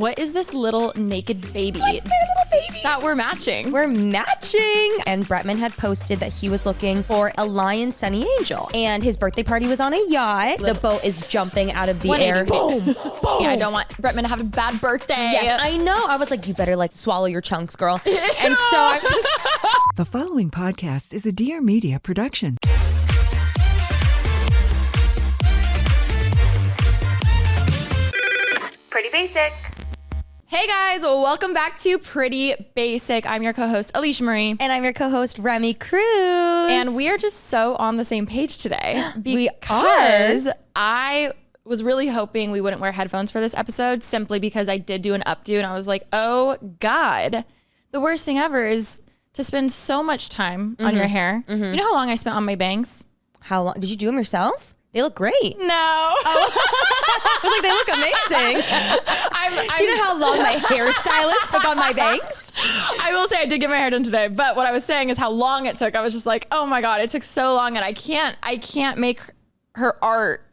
What is this little naked baby that we're matching? We're matching. And Bretman had posted that he was looking for a lion Sonny Angel. And his birthday party was on a yacht. The boat is jumping out of the air. Boom, boom. Yeah, I don't want Bretman to have a bad birthday. Yes, I know. I was like, you better like swallow your chunks, girl. And so I'm just... The following podcast is a Dear Media production. Pretty Basic. Hey guys, welcome back to Pretty Basic. I'm your co-host, Alisha Marie. And I'm your co-host, Remi Cruz. And we are just so on the same page today. Because I was really hoping we wouldn't wear headphones for this episode simply because I did do an updo and I was like, oh God, the worst thing ever is to spend so much time on your hair. You know how long I spent on my bangs? How long? Did you do them yourself? They look great. No. I was like, they look amazing. Do you know how long my hairstylist took on my bangs? I will say I did get my hair done today, but what I was saying is how long it took. I was just like, oh my God, it took so long and I can't make her art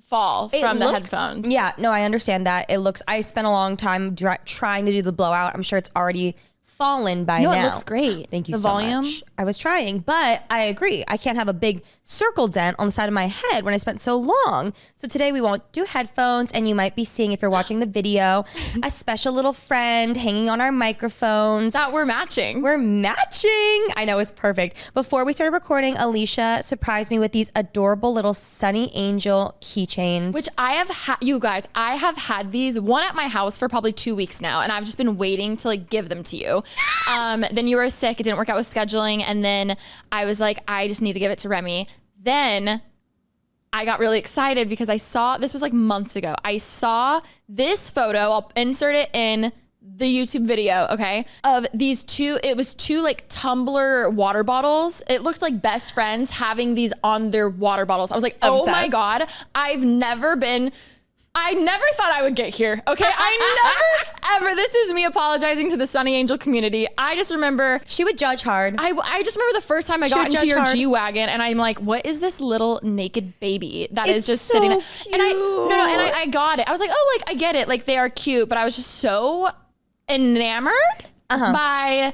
fall from the headphones. Yeah, no, I understand that. I spent a long time trying to do the blowout. I'm sure it's already fallen by now. No, it looks great. Thank you the so volume. much. I was trying, but I agree. I can't have a big circle dent on the side of my head when I spent so long. So today we won't do headphones, and you might be seeing, if you're watching the video, a special little friend hanging on our microphones. That we're matching. We're matching. I know, it's perfect. Before we started recording, Alisha surprised me with these adorable little Sonny Angel keychains. Which I have you guys, I have had these one at my house for probably 2 weeks now, and I've just been waiting to like give them to you. Then you were sick. It didn't work out with scheduling. And then I was like, I just need to give it to Remi. Then I got really excited because I saw, this was like months ago. I saw this photo. I'll insert it in the YouTube video, okay, of these two, it was two like tumbler water bottles. It looked like best friends having these on their water bottles. I was like, oh my God, I never thought I would get here, okay? I never, ever, this is me apologizing to the Sonny Angel community. I just remember. She would judge hard. I just remember the first time I got into your G-Wagon and I'm like, what is this little naked baby that is just so sitting there? cute. And I got it. I was like, oh, like, I get it. Like, they are cute, but I was just so enamored by,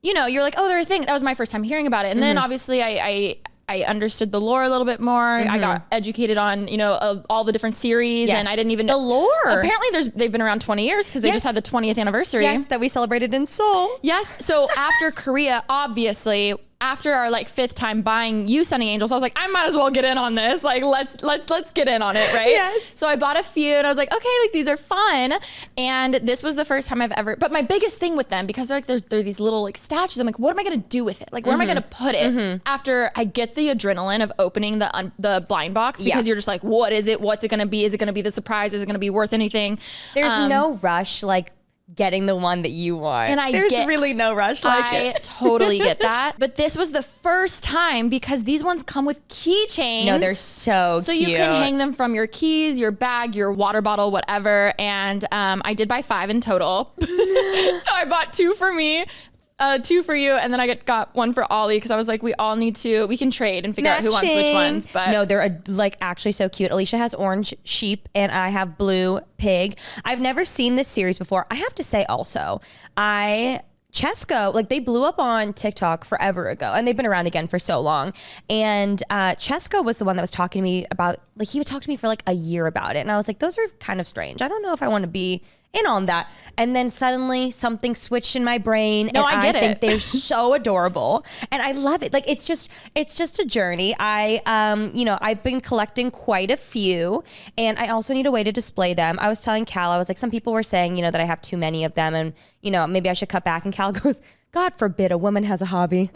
you know, you're like, oh, they're a thing. That was my first time hearing about it. And then obviously I understood the lore a little bit more. I got educated on, you know, all the different series, and I didn't even know the lore. Apparently they've been around 20 years because they just had the 20th anniversary. Yes, that we celebrated in Seoul. Yes. So after Korea, obviously, after our like 5th time buying you Sonny Angels, I was like, I might as well get in on this. Like, let's get in on it, right? Yes. So I bought a few and I was like, okay, like these are fun. And this was the first time I've ever, but my biggest thing with them, because they're these little like statues, I'm like, what am I gonna do with it? Like, where am I gonna put it after I get the adrenaline of opening the blind box? Because you're just like, what is it? What's it gonna be? Is it gonna be the surprise? Is it gonna be worth anything? There's no rush, like getting the one that you want. And there's really no rush like it. I totally get that. But this was the first time, because these ones come with keychains. No, they're so So cute. you can hang them from your keys, your bag, your water bottle, whatever. And I did buy 5 in total. So I bought 2 for me, 2 for you, and then I got 1 for Ollie, because I was like, we can trade and figure out who wants which ones. But no, they're like actually so cute. Alisha has orange sheep and I have blue pig. I've never seen this series before. I have to say also, Chesco, like they blew up on TikTok forever ago, and they've been around again for so long. And Chesco was the one that was talking to me about, like, he would talk to me for like a year about it. And I was like, those are kind of strange. I don't know if I want to be in on that. And then suddenly something switched in my brain. No, and I get it. I think they're so adorable. And I love it. Like, it's just a journey. I've been collecting quite a few, and I also need a way to display them. I was telling Cal, I was like, some people were saying, you know, that I have too many of them, and, you know, maybe I should cut back. And Cal goes, God forbid a woman has a hobby.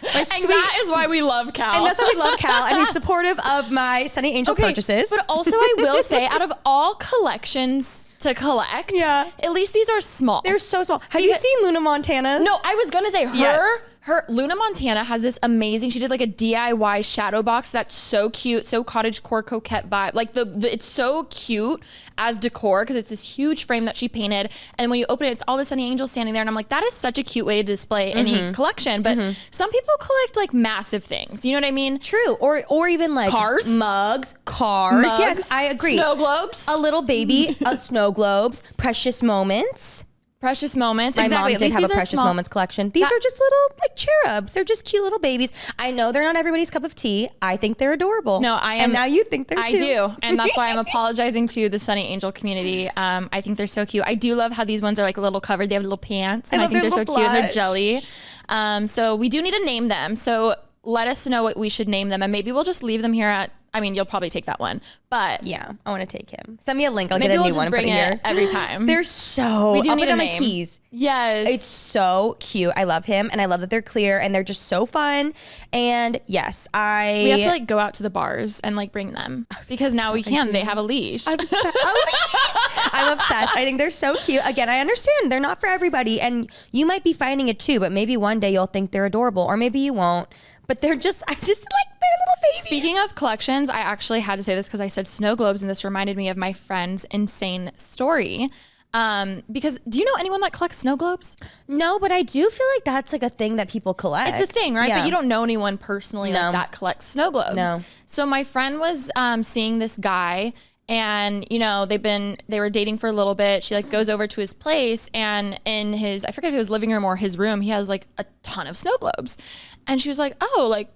And that is why we love Cal. And that's why we love Cal. And he's supportive of my Sonny Angel purchases. But also I will say, out of all collections to collect, at least these are small. They're so small. Have you seen Luna Montana's? No, I was going to say her Luna Montana has this amazing, she did like a DIY shadow box that's so cute, so cottagecore coquette vibe. Like it's so cute as decor because it's this huge frame that she painted. And when you open it, it's all the Sonny Angels standing there. And I'm like, that is such a cute way to display any collection. But some people collect like massive things. You know what I mean? True. Or even like cars, mugs. Yes, I agree. Snow globes. A little baby, snow globes, precious moments. Precious moments. My exactly. mom did have a precious moments collection. These are just little like cherubs. They're just cute little babies. I know they're not everybody's cup of tea. I think they're adorable. No, I am. And now you think they're too. I do. And that's why I'm apologizing to the Sonny Angel community. I think they're so cute. I do love how these ones are like a little covered. They have little pants and I think they're so cute and they're jelly. So we do need to name them. So let us know what we should name them. And maybe we'll just leave them here at, I mean, you'll probably take that one, but yeah, I want to take him. Send me a link. I'll maybe get a we'll new one just and put bring it it here. every time. They're so, we do I'll need put a on my name. keys. Yes. It's so cute. I love him and I love that they're clear and they're just so fun. And yes, we have to like go out to the bars and like bring them because now we can. They have a leash. I'm obsessed. I'm obsessed. I think they're so cute. Again, I understand they're not for everybody and you might be finding it too, but maybe one day you'll think they're adorable or maybe you won't. But I just like they're little babies. Speaking of collections, I actually had to say this because I said snow globes and this reminded me of my friend's insane story. Because do you know anyone that collects snow globes? No, but I do feel like that's like a thing that people collect. It's a thing, right? Yeah. But you don't know anyone personally like that collects snow globes. No. So my friend was seeing this guy and, you know, they were dating for a little bit. She like goes over to his place and in his, I forget if it was living room or his room, he has like a ton of snow globes. And she was like, oh, like,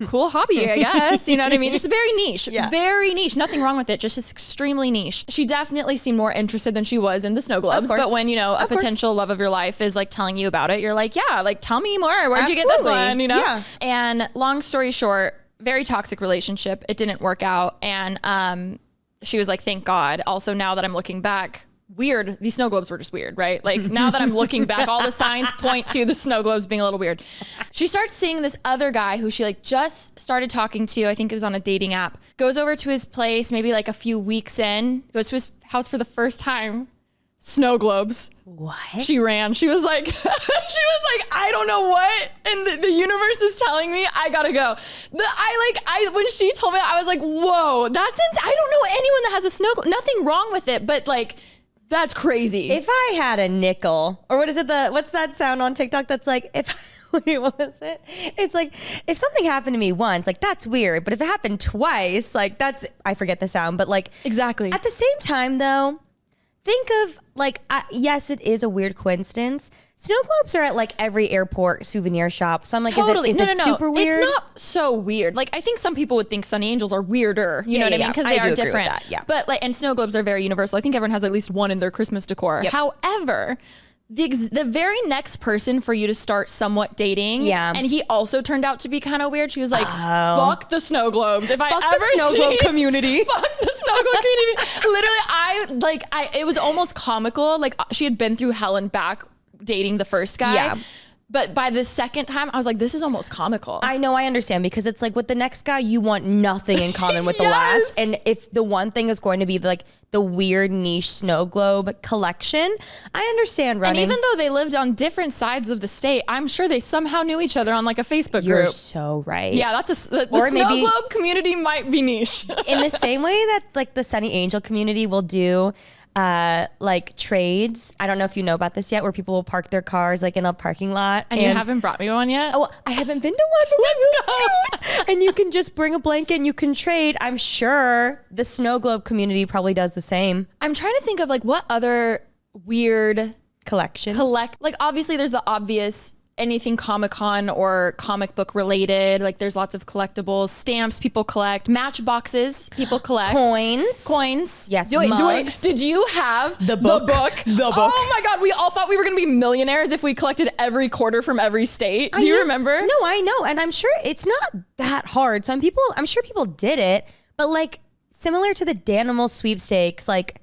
cool hobby, I guess. You know what I mean? Just very niche. Yeah. Very niche. Nothing wrong with it. Just extremely niche. She definitely seemed more interested than she was in the snow globes. But when, you know, a potential love of your life is like telling you about it, you're like, yeah, like tell me more. Where'd you get this one? You know? Yeah. And long story short, very toxic relationship. It didn't work out. And she was like, thank God. Also, now that I'm looking back, weird. These snow globes were just weird, right? Like now that I'm looking back, all the signs point to the snow globes being a little weird. She starts seeing this other guy who she like just started talking to. I think it was on a dating app. Goes over to his place, maybe like a few weeks in, goes to his house for the first time. Snow globes. What? She ran. She was like, I don't know what, and the universe is telling me I gotta go. When she told me, I was like, whoa, that's I don't know anyone that has a snow globe. Nothing wrong with it, but like, that's crazy. If I had a nickel, or what is it? What's that sound on TikTok that's like, wait, what was it? It's like, if something happened to me once, like that's weird. But if it happened twice, like I forget the sound, but like. Exactly. At the same time though, think of like, yes, it is a weird coincidence. Snow globes are at like every airport souvenir shop. So I'm like, totally. is it super weird? It's not so weird. Like I think some people would think Sonny Angels are weirder. You know what I mean? Because they are different. Yeah. But like, and snow globes are very universal. I think everyone has at least one in their Christmas decor. Yep. However, the very next person for you to start somewhat dating, and he also turned out to be kind of weird. She was like, "Fuck the snow globes." If I ever snow globe community, fuck the snow globe community. Literally, it was almost comical. Like she had been through hell and back dating the first guy. Yeah. But by the second time, I was like, this is almost comical. I know, I understand, because it's like with the next guy, you want nothing in common with the last. And if the one thing is going to be like the weird niche snow globe collection, I understand running. And even though they lived on different sides of the state, I'm sure they somehow knew each other on like a Facebook group. You're so right. Yeah, that's the snow globe community might be niche. In the same way that like the Sonny Angel community will do like trades. I don't know if you know about this yet, where people will park their cars like in a parking lot. And you haven't brought me one yet? Oh, I haven't been to one. Let's go. And you can just bring a blanket and you can trade. I'm sure the snow globe community probably does the same. I'm trying to think of like what other weird collections. Like obviously there's the obvious anything Comic-Con or comic book related. Like there's lots of collectibles, stamps people collect, matchboxes people collect, coins. Yes, mugs. Did you have the book? Oh my God, we all thought we were gonna be millionaires if we collected every quarter from every state. Do you remember? No, I know, and I'm sure it's not that hard. I'm sure people did it, but like similar to the Danimal sweepstakes, like.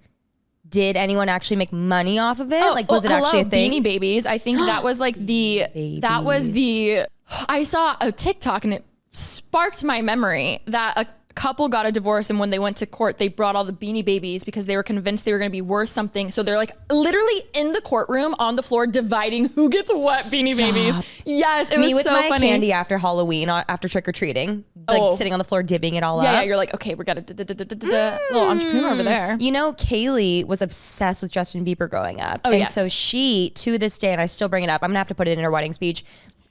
Did anyone actually make money off of it? Was it actually a thing? Beanie Babies. I think that was like I saw a TikTok and it sparked my memory that a couple got a divorce, and when they went to court, they brought all the Beanie Babies because they were convinced they were going to be worth something. So they're like literally in the courtroom on the floor dividing who gets what Beanie Babies. Yes, it was with so my funny. candy after Halloween, after trick or treating, like sitting on the floor dibbing it all up. Yeah, you're like, okay, we got a little entrepreneur over there. You know, Kaylee was obsessed with Justin Bieber growing up. Oh, and yes. so she, to this day, and I still bring it up, I'm gonna have to put it in her wedding speech.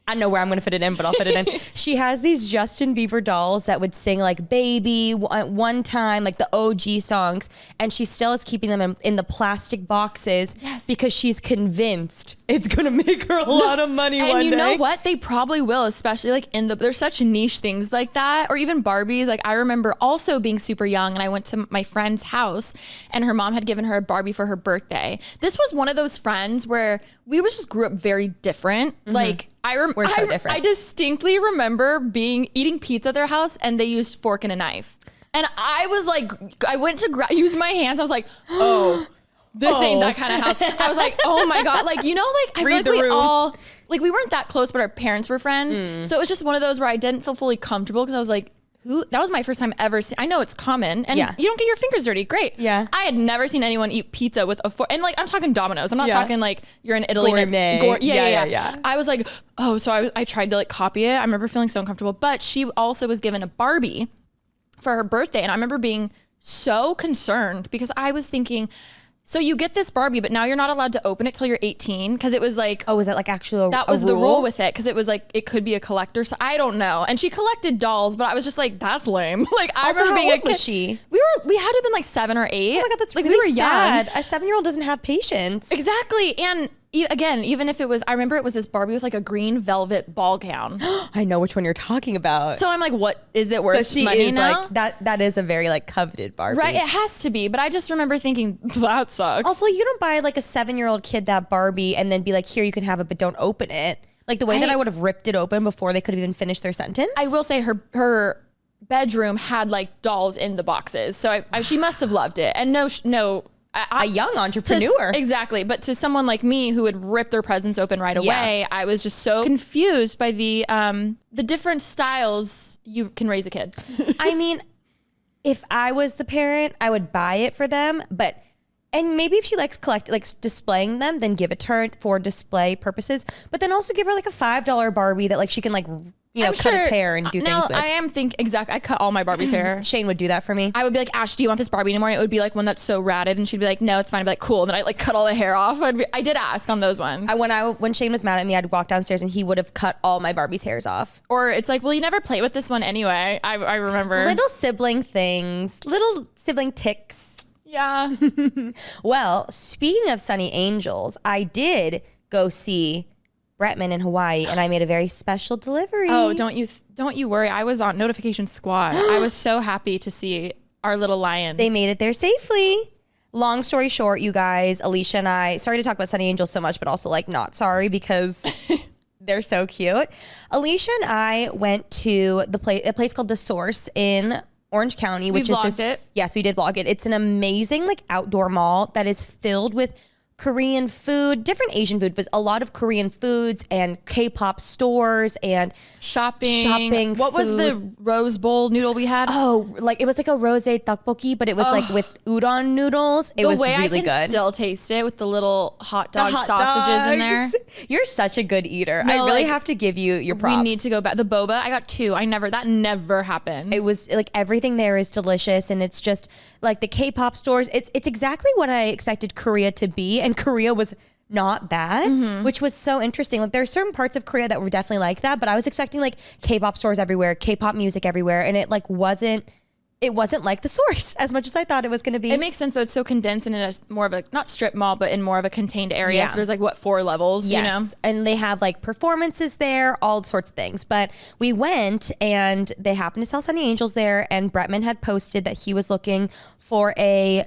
I don't know where I'm gonna fit it in, but I'll fit it in. She has these Justin Bieber dolls that would sing like Baby, One Time, like the OG songs. And she still is keeping them in the plastic boxes because she's convinced it's gonna make her a lot of money one day. And you know what? They probably will, especially like there's such niche things like that, or even Barbies. Like I remember also being super young and I went to my friend's house and her mom had given her a Barbie for her birthday. This was one of those friends where we just grew up very different. Like We're so different. I distinctly remember eating pizza at their house and they used fork and a knife. And I was like, I went to use my hands. I was like, oh, this ain't that kind of house. I was like, oh my God. Like, you know, like I feel like we all, like we weren't that close, but our parents were friends. So it was just one of those where I didn't feel fully comfortable because I was like, that was my first time ever I know it's common and you don't get your fingers dirty. Great. Yeah. I had never seen anyone eat pizza with a fork. And like, I'm talking Domino's. I'm not talking like you're in Italy. Gourmet. Yeah. I was like, oh, so I tried to like copy it. I remember feeling so uncomfortable, but she also was given a Barbie for her birthday. And I remember being so concerned because I was thinking, so you get this Barbie, but now you're not allowed to open it till you're 18. Cause it was like, oh, is that like actually that was the rule with it. Cause it was like, it could be a collector. So I don't know. And she collected dolls, but I was just like, that's lame. Like I Also, remember being how a old kid. was she? We had to have been like 7 or 8. Oh my God, that's like really we were sad. young. A 7-year-old doesn't have patience. Exactly. And again, even if it was, I remember it was this Barbie with like a green velvet ball gown. I know which one you're talking about. So I'm like, what is it worth she money is now? like that is a very like coveted Barbie. Right, it has to be. But I just remember thinking, that sucks. Also, you don't buy like a 7-year-old kid that Barbie and then be like, here, you can have it, but don't open it. Like the way that I would have ripped it open before they could have even finished their sentence. I will say her bedroom had like dolls in the boxes. So she must have loved it. And a young entrepreneur. Exactly. But to someone like me who would rip their presents open right away, I was just so confused by the different styles you can raise a kid. I mean, if I was the parent, I would buy it for them, and maybe if she likes displaying them, then give it to her for display purposes. But then also give her like a $5 Barbie that like she can like, cut its hair and do things with. I am exactly. I cut all my Barbie's hair. Shane would do that for me. I would be like, Ash, do you want this Barbie anymore? And it would be like one that's so ratted, and she'd be like, no, it's fine. I'd be like, cool. And then I like cut all the hair off. I did ask on those ones. When Shane was mad at me, I'd walk downstairs and he would have cut all my Barbie's hairs off. Or it's like, well, you never play with this one anyway. I remember Little sibling things, little sibling ticks. Yeah. Well, speaking of Sonny Angels, I did go see Bretman in Hawaii, and I made a very special delivery. Oh, don't you worry. I was on notification squad. I was so happy to see our little lions. They made it there safely. Long story short, you guys, Alisha and I, sorry to talk about Sonny Angels so much, but also like not sorry because they're so cute. Alisha and I went to a place called The Source in Orange County, which it. Yes, we did vlog it. It's an amazing like outdoor mall that is filled with Korean food, different Asian food, but a lot of Korean foods and K-pop stores and shopping. What was the rose bowl noodle we had? Oh, like it was like a rose tteokbokki, but it was like with udon noodles. It was really good. The way I can still taste it with the little hot dog sausages in there. You're such a good eater. I really have to give you your props. We need to go back. The boba, I got 2. That never happens. It was like everything there is delicious, and it's just like the K-pop stores. It's exactly what I expected Korea to be, and Korea was not bad, which was so interesting. Like there are certain parts of Korea that were definitely like that, but I was expecting like K-pop stores everywhere, K-pop music everywhere, and it wasn't like The Source as much as I thought it was going to be. It makes sense though. It's so condensed and in a more of a, not strip mall, but in more of a contained area. Yeah. So there's like 4 levels, yes. you know? And they have like performances there, all sorts of things. But we went and they happened to sell Sonny Angels there, and Bretman had posted that he was looking for a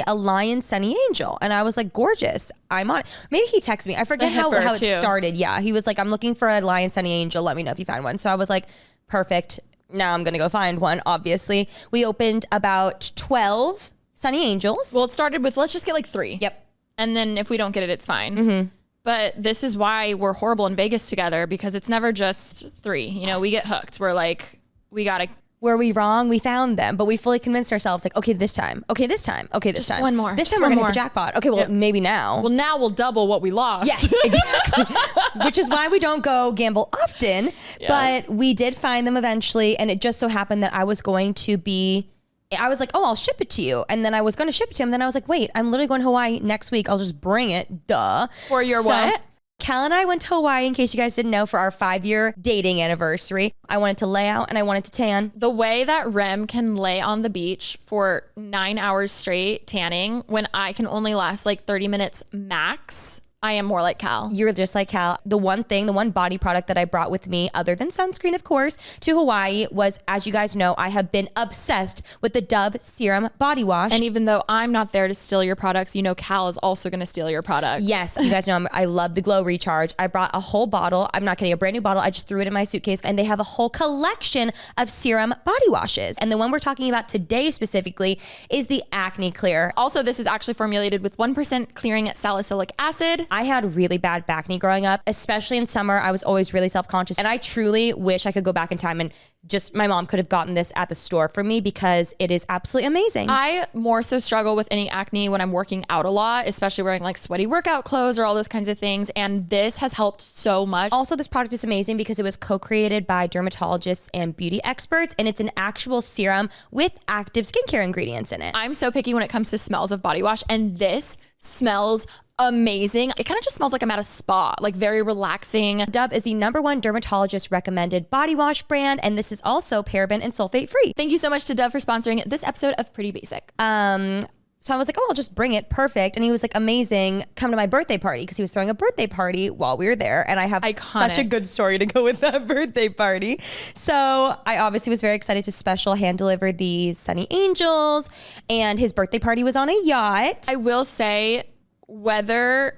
lion Sonny Angel. And I was like, gorgeous. I'm on it. Maybe he texted me. I forget how it started. Yeah. He was like, I'm looking for a lion Sonny Angel. Let me know if you find one. So I was like, perfect. Now I'm going to go find one, obviously. We opened about 12 Sonny Angels. Well, it started with, let's just get like 3. Yep. And then if we don't get it, it's fine. But this is why we're horrible in Vegas together, because it's never just 3. You know, we get hooked. We're like, we got to were we wrong? We found them, but we fully convinced ourselves like, okay, this time, okay, this time, okay, this time. one more. This Just time we're one going to hit the more. jackpot. Okay, well, maybe now. Well, now we'll double what we lost. Yes, exactly. Which is why we don't go gamble often, but we did find them eventually. And it just so happened that I was like, oh, I'll ship it to you. And then I was going to ship it to him. Then I was like, wait, I'm literally going to Hawaii next week. I'll just bring it. Duh. For your what? Cal and I went to Hawaii, in case you guys didn't know, for our 5-year dating anniversary. I wanted to lay out and I wanted to tan. The way that Rem can lay on the beach for 9 hours straight tanning when I can only last like 30 minutes max, I am more like Cal. You're just like Cal. The one body product that I brought with me, other than sunscreen, of course, to Hawaii was, as you guys know, I have been obsessed with the Dove Serum Body Wash. And even though I'm not there to steal your products, you know Cal is also going to steal your products. Yes, you guys know I love the Glow Recharge. I brought a whole bottle. I'm not kidding, a brand new bottle. I just threw it in my suitcase, and they have a whole collection of serum body washes. And the one we're talking about today specifically is the Acne Clear. Also, this is actually formulated with 1% clearing salicylic acid. I had really bad acne growing up, especially in summer. I was always really self-conscious, and I truly wish I could go back in time and just my mom could have gotten this at the store for me because it is absolutely amazing. I more so struggle with any acne when I'm working out a lot, especially wearing like sweaty workout clothes or all those kinds of things. And this has helped so much. Also, this product is amazing because it was co-created by dermatologists and beauty experts, and it's an actual serum with active skincare ingredients in it. I'm so picky when it comes to smells of body wash, and this smells amazing. It kind of just smells like I'm at a spa, like very relaxing. Dove is the #1 dermatologist recommended body wash brand, and this is also paraben and sulfate free. Thank you so much to Dove for sponsoring this episode of Pretty Basic. So I was like, oh, I'll just bring it. Perfect. And he was like, amazing. Come to my birthday party, because he was throwing a birthday party while we were there. And I have such a good story to go with that birthday party. So I obviously was very excited to special hand deliver these Sonny Angels. And his birthday party was on a yacht. I will say weather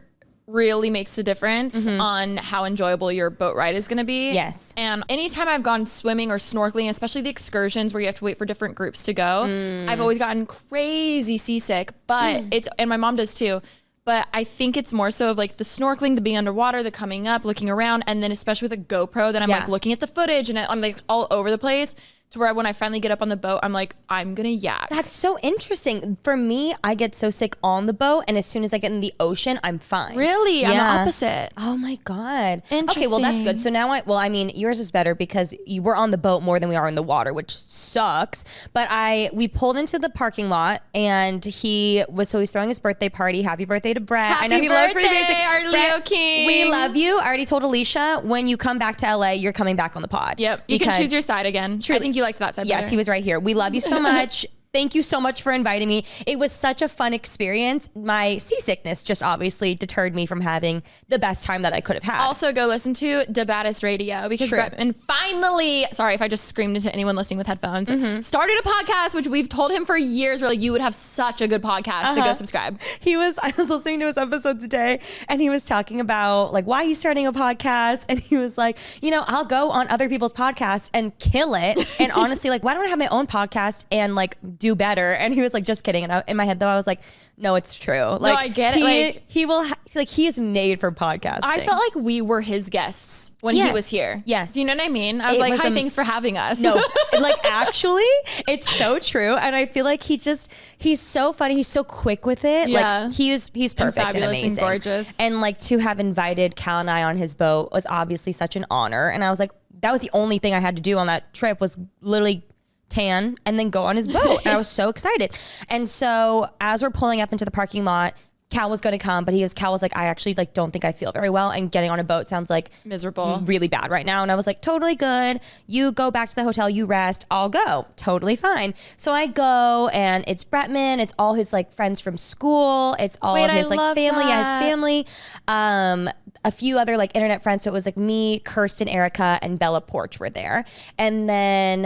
really makes a difference on how enjoyable your boat ride is going to be. Yes. And anytime I've gone swimming or snorkeling, especially the excursions where you have to wait for different groups to go, I've always gotten crazy seasick, but and my mom does too. But I think it's more so of like the snorkeling, the being underwater, the coming up, looking around, and then especially with a GoPro, then I'm like looking at the footage and I'm like all over the place. To where when I finally get up on the boat, I'm like, I'm gonna yak. That's so interesting. For me, I get so sick on the boat, and as soon as I get in the ocean, I'm fine. Really? I'm the opposite. Oh my God. Interesting. Okay, well that's good. So now yours is better because you were on the boat more than we are in the water, which sucks. But we pulled into the parking lot, and he's throwing his birthday party. Happy birthday to Brett. Happy I know he loves Pretty birthday, Basic. our Brett, Leo King. We love you. I already told Alisha, when you come back to LA, you're coming back on the pod. Yep. You can choose your side again. Truly, I think you liked that side better. Yes, he was right here. We love you so much. Thank you so much for inviting me. It was such a fun experience. My seasickness just obviously deterred me from having the best time that I could have had. Also, go listen to Debatis Radio because Bretman finally, sorry if I just screamed into anyone listening with headphones, started a podcast, which we've told him for years. We're like, you would have such a good podcast to go subscribe. I was listening to his episode today, and he was talking about like why he's starting a podcast. And he was like, I'll go on other people's podcasts and kill it. And honestly, like, why don't I have my own podcast and like do better? And he was like, just kidding. And in my head though, I was like, no, it's true. Like, no, I get it. He is made for podcasting. I felt like we were his guests when he was here. Yes. Do you know what I mean? I was like, hi, thanks for having us. No, like actually, it's so true. And I feel like he's so funny. He's so quick with it. Yeah. Like he's perfect and fabulous amazing. and gorgeous. And like to have invited Cal and I on his boat was obviously such an honor. And I was like, that was the only thing I had to do on that trip was literally tan and then go on his boat. And I was so excited. And so as we're pulling up into the parking lot, Cal was going to come, but Cal was like, I actually like don't think I feel very well, and getting on a boat sounds like miserable, really bad right now. And I was like, totally good. You go back to the hotel, you rest, I'll go. Totally fine. So I go, and it's Bretman, it's all his like friends from school, it's all of his like family, his family, a few other like internet friends. So it was like me, Kirsten, Erica, and Bella Porch were there. And then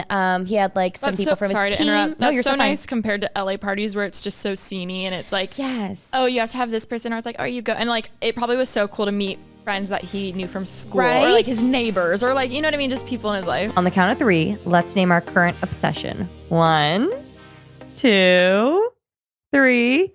he had like some people from his team. Sorry to interrupt. That's you're so fine. nice compared to LA parties where it's just so sceney and it's like, yes, oh, you have to have this person. I was like, oh, you go. And like, it probably was so cool to meet friends that he knew from school, right? Or like his neighbors, or like, you know what I mean? Just people in his life. On the count of 3, let's name our current obsession. 1, 2, 3.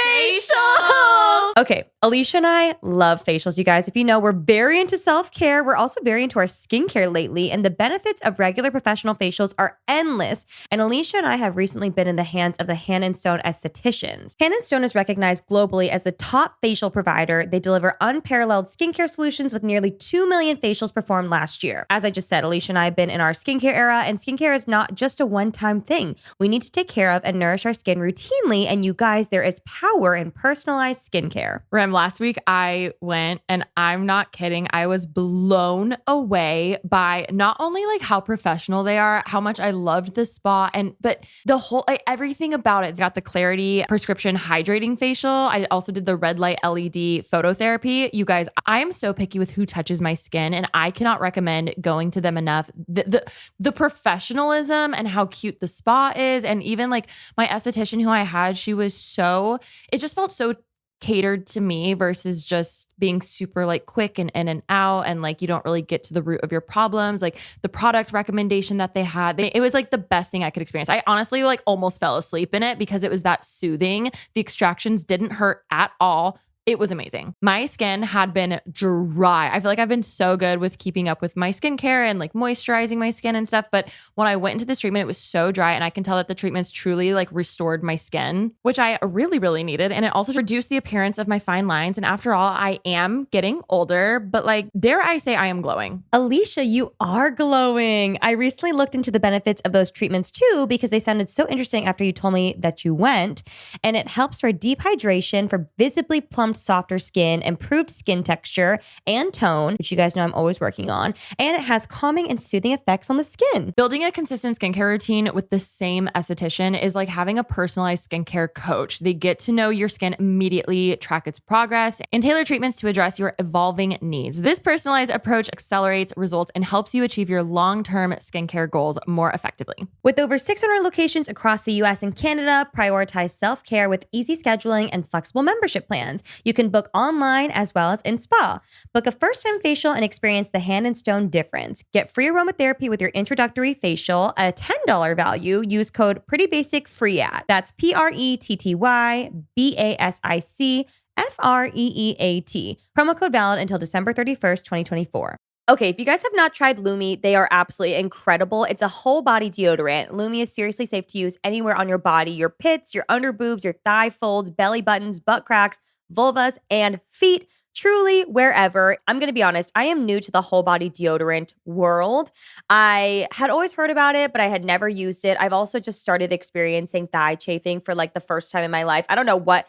facials. Okay, Alisha and I love facials, you guys. If you know, we're very into self-care. We're also very into our skincare lately, and the benefits of regular professional facials are endless. And Alisha and I have recently been in the hands of the Hand & Stone estheticians. Hand & Stone is recognized globally as the top facial provider. They deliver unparalleled skincare solutions with nearly 2 million facials performed last year. As I just said, Alisha and I have been in our skincare era, and skincare is not just a one-time thing. We need to take care of and nourish our skin routinely, and you guys, there is power in personalized skincare. Rem, last week I went, and I'm not kidding, I was blown away by not only like how professional they are, how much I loved the spa, but the whole everything about it. They got the Clarity prescription hydrating facial. I also did the red light LED phototherapy. You guys, I am so picky with who touches my skin, and I cannot recommend going to them enough. The professionalism and how cute the spa is, and even like my esthetician who I had, it just felt so catered to me versus just being super like quick and in and out, and like you don't really get to the root of your problems. Like the product recommendation that they had, it was like the best thing I could experience. I honestly like almost fell asleep in it because it was that soothing. The extractions didn't hurt at all. It was amazing. My skin had been dry. I feel like I've been so good with keeping up with my skincare and like moisturizing my skin and stuff. But when I went into this treatment, it was so dry, and I can tell that the treatments truly like restored my skin, which I really, really needed. And it also reduced the appearance of my fine lines. And after all, I am getting older, but like, dare I say I am glowing. Alisha, you are glowing. I recently looked into the benefits of those treatments too, because they sounded so interesting after you told me that you went. And it helps for deep hydration, for visibly plumped, softer skin, improved skin texture and tone, which you guys know I'm always working on. And it has calming and soothing effects on the skin. Building a consistent skincare routine with the same esthetician is like having a personalized skincare coach. They get to know your skin immediately, track its progress, and tailor treatments to address your evolving needs. This personalized approach accelerates results and helps you achieve your long-term skincare goals more effectively. With over 600 locations across the US and Canada, prioritize self-care with easy scheduling and flexible membership plans. You can book online as well as in spa. Book a first-time facial and experience the Hand & Stone difference. Get free aromatherapy with your introductory facial, a $10 value. Use code PRETTYBASICFREEAT. That's PRETTYBASICFREEAT. Promo code valid until December 31st, 2024. Okay, if you guys have not tried Lumi, they are absolutely incredible. It's a whole body deodorant. Lumi is seriously safe to use anywhere on your body, your pits, your under boobs, your thigh folds, belly buttons, butt cracks, vulvas, and feet. Truly, wherever. I'm going to be honest, I am new to the whole body deodorant world. I had always heard about it, but I had never used it. I've also just started experiencing thigh chafing for like the first time in my life. I don't know what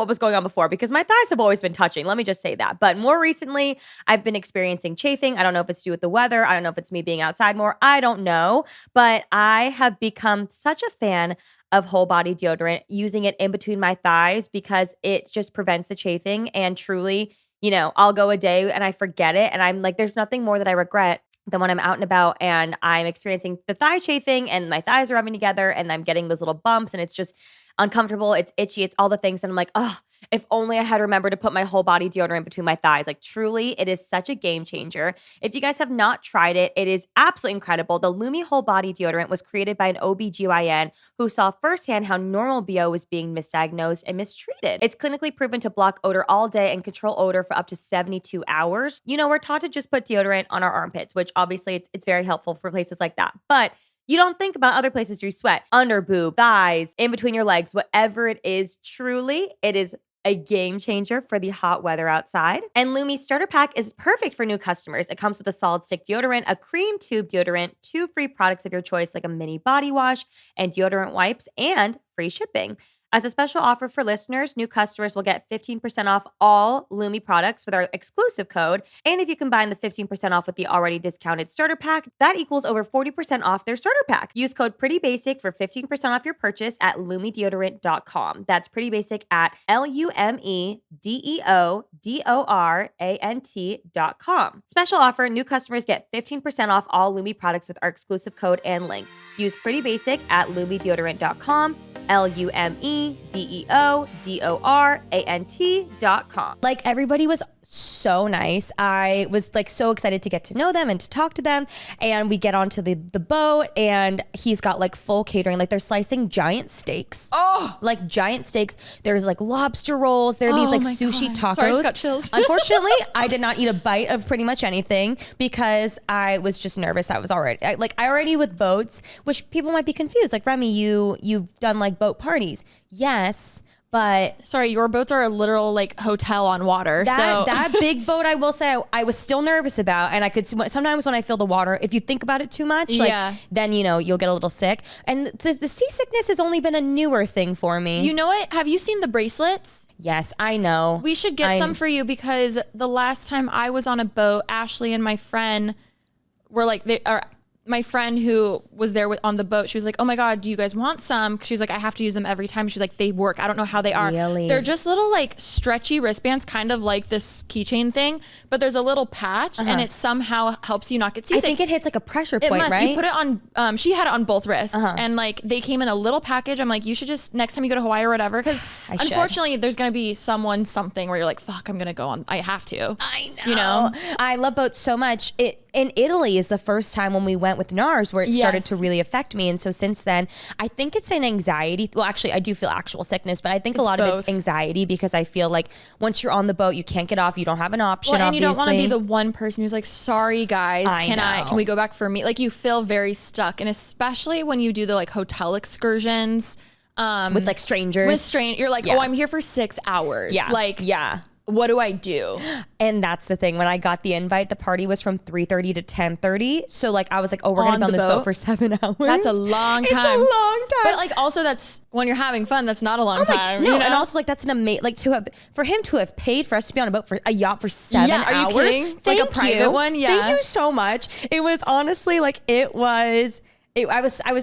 was going on before, because my thighs have always been touching. Let me just say that. But more recently, I've been experiencing chafing. I don't know if it's to do with the weather. I don't know if it's me being outside more. I don't know. But I have become such a fan of whole body deodorant, using it in between my thighs because it just prevents the chafing. And truly, you know, I'll go a day and I forget it. And I'm like, there's nothing more that I regret than when I'm out and about and I'm experiencing the thigh chafing and my thighs are rubbing together and I'm getting those little bumps and it's just uncomfortable. It's itchy. It's all the things. And I'm like, oh, if only I had remembered to put my whole body deodorant between my thighs. Like truly, it is such a game changer. If you guys have not tried it, it is absolutely incredible. The Lumi whole body deodorant was created by an OBGYN who saw firsthand how normal BO was being misdiagnosed and mistreated. It's clinically proven to block odor all day and control odor for up to 72 hours. You know, we're taught to just put deodorant on our armpits, which obviously it's very helpful for places like that. But you don't think about other places you sweat, under boob, thighs, in between your legs, whatever it is. Truly, it is a game changer for the hot weather outside. And Lumi's starter pack is perfect for new customers. It comes with a solid stick deodorant, a cream tube deodorant, 2 free products of your choice like a mini body wash and deodorant wipes, and free shipping. As a special offer for listeners, new customers will get 15% off all Lumi products with our exclusive code. And if you combine the 15% off with the already discounted starter pack, that equals over 40% off their starter pack. Use code PRETTYBASIC for 15% off your purchase at lumideodorant.com. That's Pretty Basic at LUMEDEODORANT.com. Special offer, new customers get 15% off all Lumi products with our exclusive code and link. Use Pretty Basic at lumideodorant.com, LUMEDEODORANT.com. RemiDeodorant.com. Like, everybody was so nice. I was like so excited to get to know them and to talk to them. And we get onto the boat, and he's got like full catering. Like, they're slicing giant steaks. Oh, Like giant steaks. There's like lobster rolls. There are these like my sushi God. tacos. Sorry, I just got chills. Unfortunately, I did not eat a bite of pretty much anything because I was just nervous. I was already I already with boats, which people might be confused. Like, Remi, you've done like boat parties. Yes. But sorry, your boats are a literal like hotel on water. that big boat, I will say, I was still nervous about, and I could sometimes when I feel the water, if you think about it too much, then you'll get a little sick. And the seasickness has only been a newer thing for me. You know what? Have you seen the bracelets? Yes, I know. We should get some for you because the last time I was on a boat, Ashley and my friend were like, my friend who was there on the boat, she was like, oh my God, do you guys want some? She's like, I have to use them every time. She's like, they work. I don't know how they are. Really? They're just little like stretchy wristbands, kind of like this keychain thing, but there's a little patch and it somehow helps you not get seasick. I think it hits like a pressure It point, must. right? You put it on, she had it on both wrists and like they came in a little package. I'm like, you should just, next time you go to Hawaii or whatever, because unfortunately there's going to be something where you're like, fuck, I'm going to go on. I have to. I know. You know? I love boats so much. In Italy is the first time when we went with NARS where it started to really affect me. And so since then, I think it's an anxiety. Well, actually, I do feel actual sickness, but I think a lot of it's anxiety because I feel like once you're on the boat, you can't get off. You don't have an option, well, and obviously. you don't want to be the one person who's like, sorry guys, can we go back for me? Like, you feel very stuck. And especially when you do the like hotel excursions. With like strangers. You're like, oh, I'm here for 6 hours. Yeah. Like, what do I do? And that's the thing. When I got the invite, the party was from 3:30 to 10:30. So like I was like, oh, we're going to be on this boat for 7 hours. That's a long time. It's a long time. But like also that's when you're having fun, that's not a long time. No, you know? and also like that's an amazing, like for him to have paid for us to be on a boat for a yacht for 7 hours. Are you kidding? It's like a private one. Yeah. Thank you so much. It was honestly like I was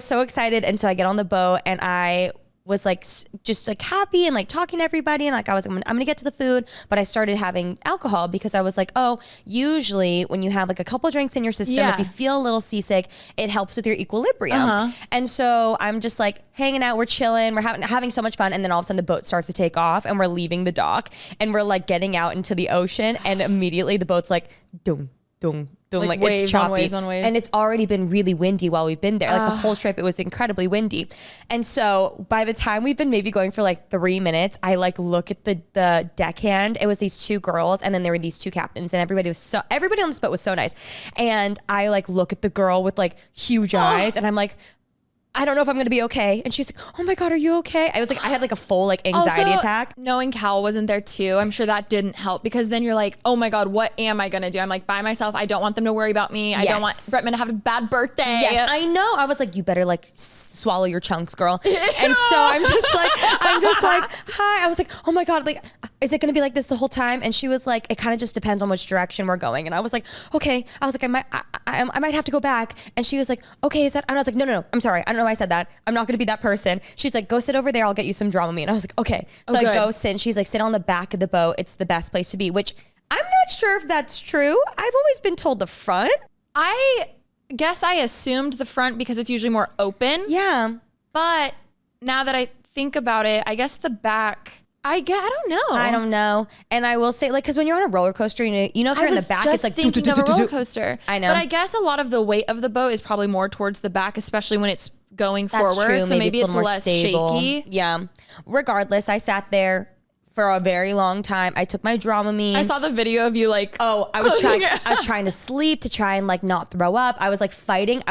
so excited. And so I get on the boat and I was like just like happy and like talking to everybody, and like I was I'm gonna get to the food, but I started having alcohol because I was like, oh, usually when you have like a couple drinks in your system, if you feel a little seasick, it helps with your equilibrium. And so I'm just like hanging out, we're chilling, we're having so much fun, and then all of a sudden the boat starts to take off and we're leaving the dock and we're like getting out into the ocean, and immediately the boat's like dum dum. Like waves it's choppy on waves on waves. And it's already been really windy while we've been there. Like the whole trip, it was incredibly windy. And so by the time we've been maybe going for like 3 minutes, I like look at the deckhand. It was these two girls, and then there were these two captains, and everybody on this boat was so nice. And I like look at the girl with like huge eyes, and I'm like, I don't know if I'm going to be okay. And she's like, oh my God, are you okay? I was like, I had like a full like anxiety attack. Knowing Cal wasn't there too, I'm sure that didn't help, because then you're like, oh my God, what am I going to do? I'm like by myself. I don't want them to worry about me. I don't want Bretman to have a bad birthday. Yes, I know. I was like, you better like swallow your chunks, girl. And so I'm just like, hi. I was like, oh my God, like, is it going to be like this the whole time? And she was like, it kind of just depends on which direction we're going. And I was like, okay. I was like, I might have to go back. And she was like, okay, is that? And I was like, no. I'm sorry. I don't know why I said that. I'm not going to be that person. She's like, go sit over there. I'll get you some Dramamine. And I was like, okay. So I go sit, and she's like, sit on the back of the boat. It's the best place to be, which I'm not sure if that's true. I've always been told the front. I guess I assumed the front because it's usually more open. Yeah. But now that I think about it, I guess the back, I don't know. And I will say, like, because when you're on a roller coaster, you know, if you're in the back, it's like thinking of a roller coaster. I know. But I guess a lot of the weight of the boat is probably more towards the back, especially when it's going forward. True. So maybe it's less stable. shaky. Yeah. Regardless, I sat there for a very long time. I took my Dramamine. I saw the video of you like, I was trying to sleep to try and like not throw up. I was fighting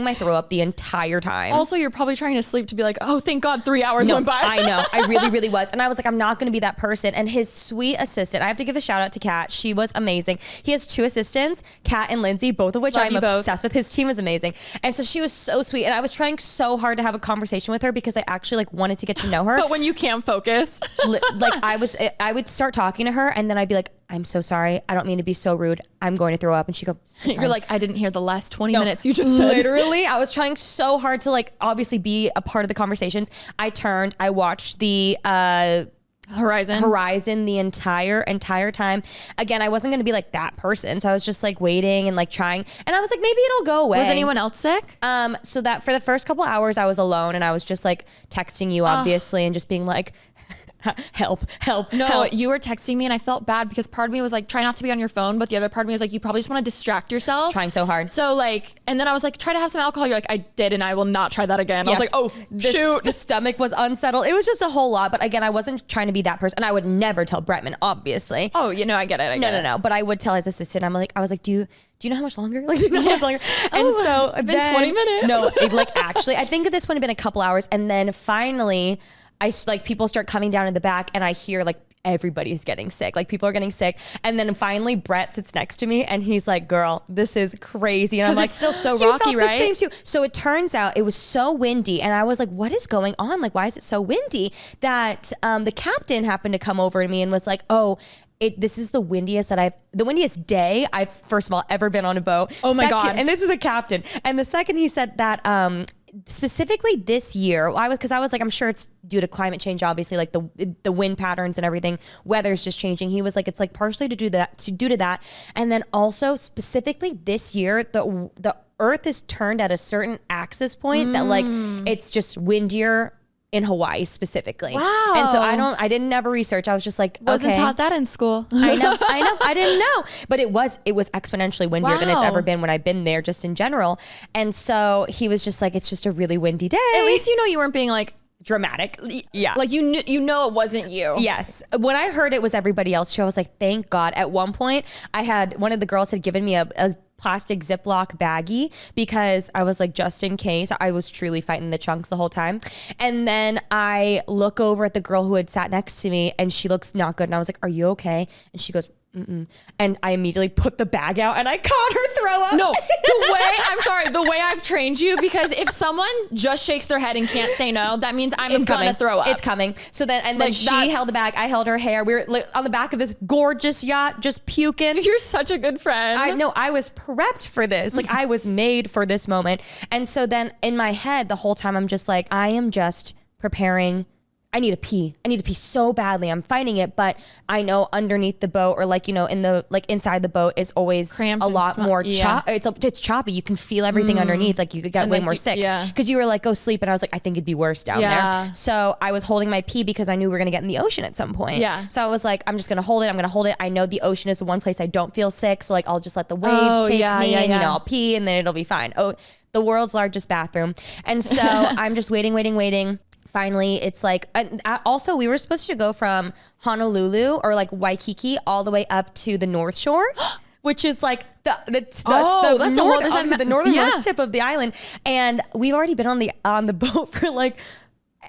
my throw up the entire time. Also, you're probably trying to sleep to be like, oh, thank God 3 hours went by. I know. I really, really was. And I was like, I'm not going to be that person. And his sweet assistant, I have to give a shout out to Kat. She was amazing. He has two assistants, Kat and Lindsay, both of which I'm obsessed with. His team is amazing. And so she was so sweet. And I was trying so hard to have a conversation with her because I actually like wanted to get to know her. But when you can't focus, like I would start talking to her, and then I'd be like, I'm so sorry. I don't mean to be so rude. I'm going to throw up. And she'd go, you're like, I didn't hear the last 20 minutes you just said. Literally, I was trying so hard to like obviously be a part of the conversations. I turned, I watched the horizon the entire time. Again, I wasn't going to be like that person. So I was just like waiting and like trying. And I was like, maybe it'll go away. Was anyone else sick? So that for the first couple hours I was alone and I was just like texting you obviously and just being like, help. No, you were texting me and I felt bad because part of me was like, try not to be on your phone. But the other part of me was like, you probably just want to distract yourself. Trying so hard. So like, and then I was like, try to have some alcohol. You're like, I did and I will not try that again. Yes. I was like, oh, shoot. The stomach was unsettled. It was just a whole lot. But again, I wasn't trying to be that person. And I would never tell Bretman, obviously. Oh, you know, I get it. No. But I would tell his assistant. I was like, do you know how much longer? Like, do you know how much longer? And so it's been 20 minutes. No, actually, I think at this point it'd been a couple hours. And then finally, people start coming down in the back and I hear like everybody's getting sick. Like people are getting sick. And then finally Brett sits next to me and he's like, girl, this is crazy. And I'm like, it's still so rocky, right? The same too. So it turns out it was so windy. And I was like, what is going on? Like, why is it so windy? That the captain happened to come over to me and was like, oh, this is the windiest day I've first of all ever been on a boat. Oh my God. And this is a captain. And the second he said that, specifically this year, I was like, I'm sure it's due to climate change, obviously, like the wind patterns and everything, weather's just changing. He was like, it's like partially due to that. And then also specifically this year, the earth is turned at a certain axis point that like, it's just windier in Hawaii specifically. Wow. And so I didn't never research. I was just like, Wasn't okay. taught that in school. I know. I didn't know, but it was exponentially windier than it's ever been when I've been there just in general. And so he was just like, it's just a really windy day. At least you know you weren't being like dramatic. Yeah. Like you know it wasn't you. Yes. When I heard it was everybody else too, I was like, thank God. At one point one of the girls had given me a plastic Ziploc baggie because I was like, just in case. I was truly fighting the chunks the whole time. And then I look over at the girl who had sat next to me and she looks not good. And I was like, are you okay? And she goes, mm-mm. And I immediately put the bag out and I caught her throw up. No, the way I've trained you, because if someone just shakes their head and can't say no, that means I'm gonna throw up. It's coming. So then she held the bag, I held her hair. We were on the back of this gorgeous yacht, just puking. You're such a good friend. I know, I was prepped for this. Like I was made for this moment. And so then in my head, the whole time I'm just like, I am just preparing. I need to pee so badly. I'm fighting it, but I know underneath the boat or like, you know, in the, like inside the boat is always cramped a lot more choppy. It's choppy. You can feel everything underneath. Like you could get way more sick. Yeah. Cause you were like, go sleep. And I was like, I think it'd be worse down there. So I was holding my pee because I knew we were going to get in the ocean at some point. Yeah. So I was like, I'm just going to hold it. I know the ocean is the one place I don't feel sick. So like, I'll just let the waves take me and, you know, I'll pee and then it'll be fine. Oh, the world's largest bathroom. And so I'm just waiting. Finally, it's like, and also we were supposed to go from Honolulu or like Waikiki all the way up to the North Shore, which is like the northernmost tip of the island. And we've already been on the boat for like,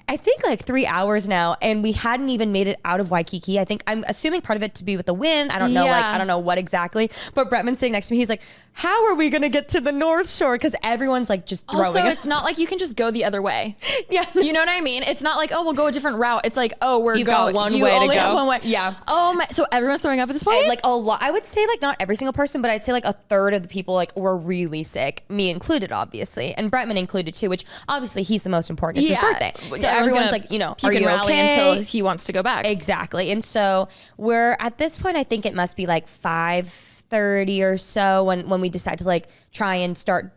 I think like 3 hours now, and we hadn't even made it out of Waikiki. I think I'm assuming part of it to be with the wind. I don't know, I don't know what exactly. But Bretman's sitting next to me. He's like, "How are we gonna get to the North Shore?" Because everyone's like just throwing. Also, it's not like you can just go the other way. Yeah, you know what I mean. It's not like, oh, we'll go a different route. It's like, oh, you got one way to go. One way. Yeah. Oh my. So everyone's throwing up at this point. And like a lot. I would say like not every single person, but I'd say like a third of the people like were really sick, me included, obviously, and Bretman included too. Which obviously he's the most important. It's his birthday, so everyone's like, you know, he can rally until he wants to go back. Exactly. And so we're at this point, I think it must be like 5:30 or so when we decide to like try and start